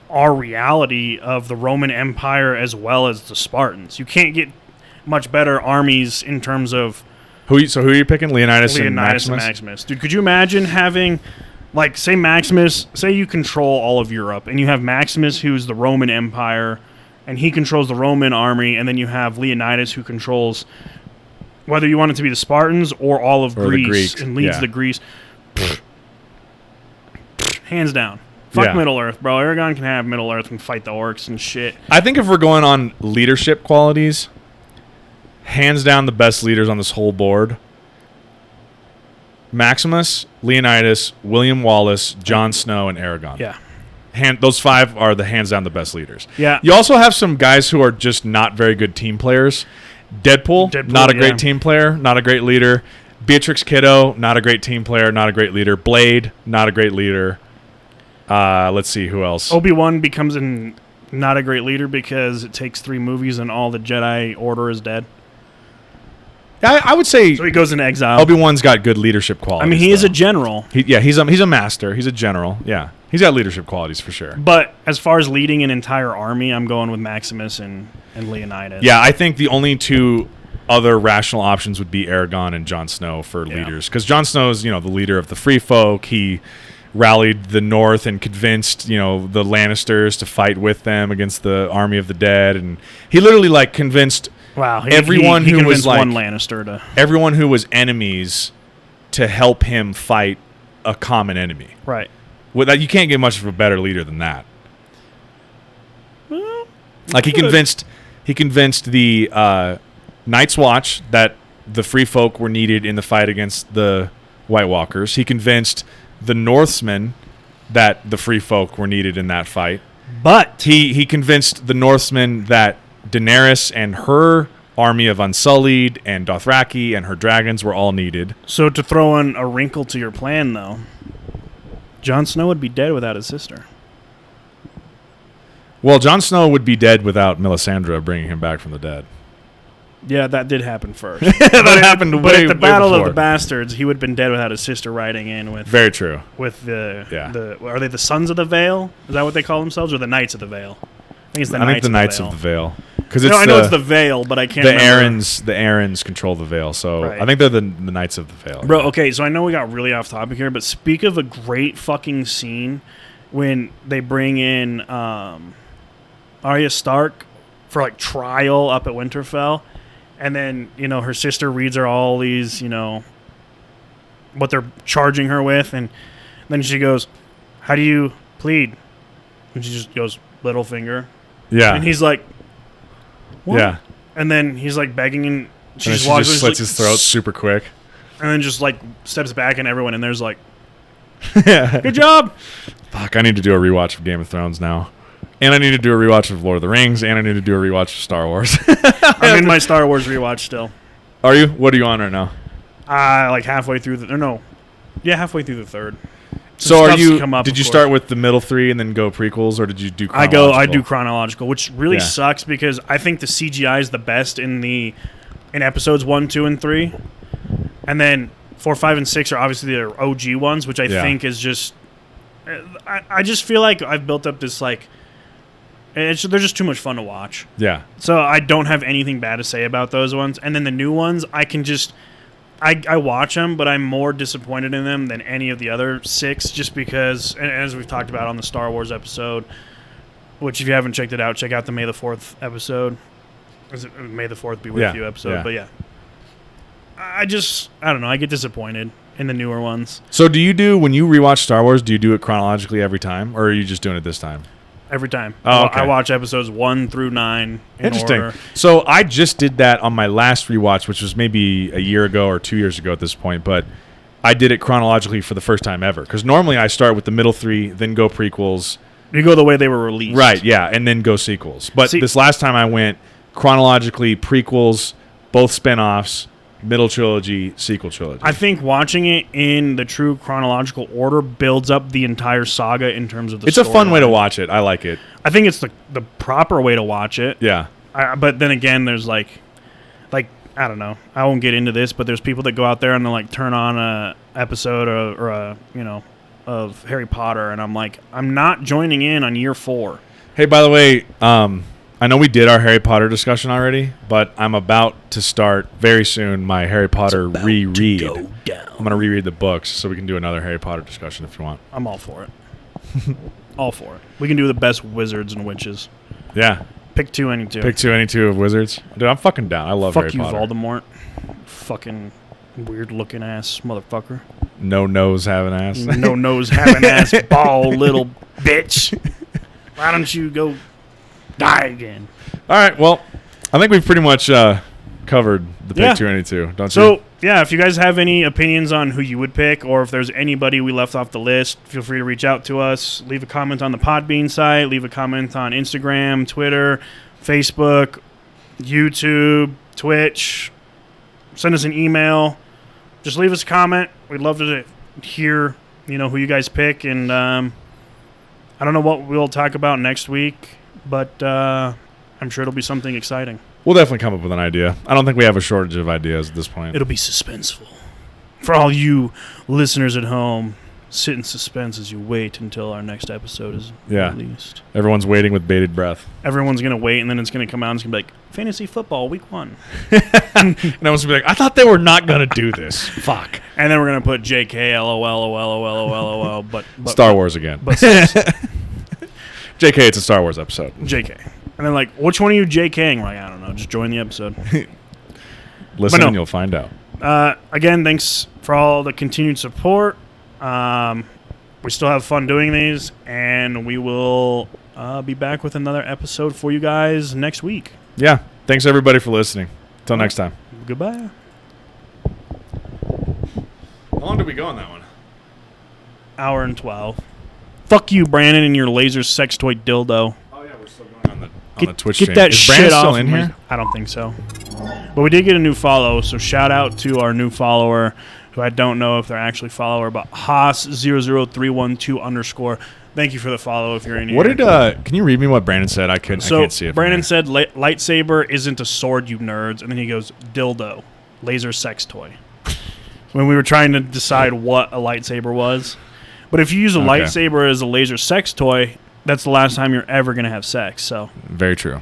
our reality of the Roman Empire as well as the Spartans. You can't get much better armies in terms of Who are you picking? Leonidas and Maximus. Dude, could you imagine having, like, say Maximus, say you control all of Europe, and you have Maximus, who's the Roman Empire, and he controls the Roman army, and then you have Leonidas, who controls, whether you want it to be the Spartans or all of Greece, and leads the Greece. Hands down. Fuck Middle Earth, bro. Aragon can have Middle Earth and fight the orcs and shit. I think if we're going on leadership qualities, hands down the best leaders on this whole board: Maximus, Leonidas, William Wallace, Jon Snow, and Aragon. Yeah. Those 5 are the hands down the best leaders. Yeah. You also have some guys who are just not very good team players. Deadpool not a great team player, not a great leader. Beatrix Kiddo, not a great team player, not a great leader. Blade, not a great leader. Let's see, who else? Obi-Wan becomes not a great leader because it takes 3 movies and all the Jedi Order is dead. I would say So he goes into exile. Obi-Wan's got good leadership qualities. I mean, he is a general. He's a master. He's a general. Yeah, he's got leadership qualities for sure. But as far as leading an entire army, I'm going with Maximus and Leonidas. Yeah, I think the only 2 other rational options would be Aragon and Jon Snow for leaders. Because Jon Snow is, the leader of the Free Folk. He rallied the North and convinced, the Lannisters to fight with them against the army of the dead. And he literally, convinced everyone he who was, one Lannister to... everyone who was enemies to help him fight a common enemy. Right. Well, you can't get much of a better leader than that. Well, he convinced the Night's Watch that the Free Folk were needed in the fight against the White Walkers. He convinced the Northmen that the Free Folk were needed in that fight. But he convinced the Northmen that Daenerys and her army of Unsullied and Dothraki and her dragons were all needed. So to throw in a wrinkle to your plan, though, Jon Snow would be dead without his sister. Well, Jon Snow would be dead without Melisandre bringing him back from the dead. Yeah, that did happen first. That happened But way at the Battle before. of the Bastards, he would have been dead without his sister riding in with... Very true. With are they the Sons of the Vale? Is that what they call themselves? Or the Knights of the Vale? I think it's the Knights of the Vale. Because I know it's the Vale, but I can't remember. The Aarons control the Vale, so Right. I think they're the Knights of the Vale. Bro, okay, so I know we got really off topic here, but speak of a great fucking scene when they bring in Arya Stark for, trial up at Winterfell, and then, her sister reads her all these, what they're charging her with, and then she goes, how do you plead? And she just goes, little finger. Yeah. And he's like, what? Yeah. And then he's like begging, and she And just she walks just in, slits his throat super quick. and then just like steps back, and everyone in there's like, Yeah. good job. Fuck, I need to do a rewatch of Game of Thrones now. And I need to do a rewatch of Lord of the Rings, and I need to do a rewatch of Star Wars. I'm in my Star Wars rewatch still. Are you? What are you on right now? Like halfway through halfway through the third. So are stuff's you? come up, Did of you course. start with the middle three and then go prequels, or did you do? I do chronological, which really Yeah. sucks because I think the CGI is the best in episodes 1, 2, and 3, and then 4, 5, and 6 are obviously the OG ones, which I think is just. I just feel like I've built up this like. They're just too much fun to watch. Yeah. So I don't have anything bad to say about those ones, and then the new ones I can just. I watch them, but I'm more disappointed in them than any of the other 6, just because, and as we've talked about on the Star Wars episode, which if you haven't checked it out, check out the May the 4th episode. Is it May the 4th be with you episode? Yeah. But yeah. I don't know, I get disappointed in the newer ones. So when you rewatch Star Wars, do you do it chronologically every time, or are you just doing it this time? Every time. Oh, okay. I watch episodes 1 through 9 in Interesting. order. So I just did that on my last rewatch, which was maybe a year ago or 2 years ago at this point, but I did it chronologically for the first time ever. Because normally I start with the middle 3, then go prequels. You go the way they were released. Right, yeah, and then go sequels. But See- this last time I went chronologically prequels, both spin-offs, middle trilogy, sequel trilogy. I think watching it in the true chronological order builds up the entire saga in terms of the It's a fun way to storyline. watch it. I like it. I think it's the proper way to watch it. Yeah. But then again, there's like I don't know. I won't get into this, but there's people that go out there and they'll like turn on a episode or a of Harry Potter, and I'm like, I'm not joining in on year 4. Hey, by the way, I know we did our Harry Potter discussion already, but I'm about to start very soon my Harry Potter reread. I'm going to reread the books so we can do another Harry Potter discussion if you want. I'm all for it. All for it. We can do the best wizards and witches. Yeah. Pick 2, any 2. Pick 2, any 2 of Wizards. Dude, I'm fucking down. I love Fuck Harry you, Potter. Voldemort. Fucking weird looking ass motherfucker. No nose having ass. No nose having ass ball little bitch. Why don't you go die again? All right, well, I think we've pretty much covered the Pick 2, any 2, don't you? So, yeah, if you guys have any opinions on who you would pick, or if there's anybody we left off the list, feel free to reach out to us. Leave a comment on the Podbean site. Leave a comment on Instagram, Twitter, Facebook, YouTube, Twitch. Send us an email. Just leave us a comment. We'd love to hear, who you guys pick. And I don't know what we'll talk about next week, but I'm sure it'll be something exciting. We'll definitely come up with an idea. I don't think we have a shortage of ideas at this point. It'll be suspenseful. For all you listeners at home, sit in suspense as you wait until our next episode is released. Everyone's waiting with bated breath. Everyone's going to wait, and then it's going to come out and it's going to be like, Fantasy Football, Week 1. And everyone's going to be like, I thought they were not going to do this. Fuck. And then we're going to put JK, LOL, but Star Wars again. But JK, it's a Star Wars episode. JK. And then like, which one are you JKing? We're like, I don't know. Just join the episode. Listen and you'll find out. Again, thanks for all the continued support. We still have fun doing these, and we will be back with another episode for you guys next week. Yeah. Thanks, everybody, for listening. Until next time. Goodbye. How long did we go on that one? Hour and 12. Fuck you, Brandon, and your laser sex toy dildo. Oh, yeah, we're still going on the Twitch Get stream. that Is shit Brandon off still in my- here? I don't think so. But we did get a new follow, so shout out to our new follower, who I don't know if they're actually follower, but Haas00312_. Thank you for the follow if you're in here. What did can you read me what Brandon said? I can't see it. So from Brandon here. said lightsaber isn't a sword, you nerds, and then he goes dildo, laser sex toy. When we were trying to decide what a lightsaber was. But if you use a lightsaber as a laser sex toy, that's the last time you're ever going to have sex. So very true.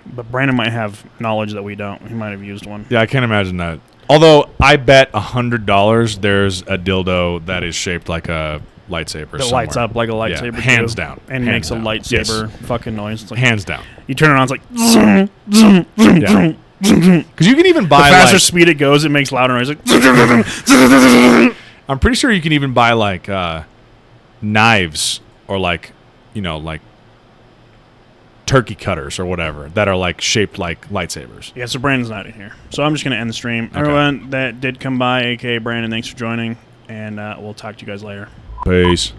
But Brandon might have knowledge that we don't. He might have used one. Yeah, I can't imagine that. Although I bet $100 there's a dildo that is shaped like a lightsaber. That lights up like a lightsaber. Yeah, hands too, down. And Hands makes down. a lightsaber fucking noise. It's like, hands down. You turn it on, it's like... zoom, zoom, zoom, Yeah. zoom, zoom. Because you can even buy The faster like, speed it goes, it makes louder noise. Like, I'm pretty sure you can even buy like knives or like, like turkey cutters or whatever that are like shaped like lightsabers. Yeah, so Brandon's not in here. So I'm just going to end the stream. Okay. Everyone that did come by, a.k.a. Brandon, thanks for joining, and we'll talk to you guys later. Peace.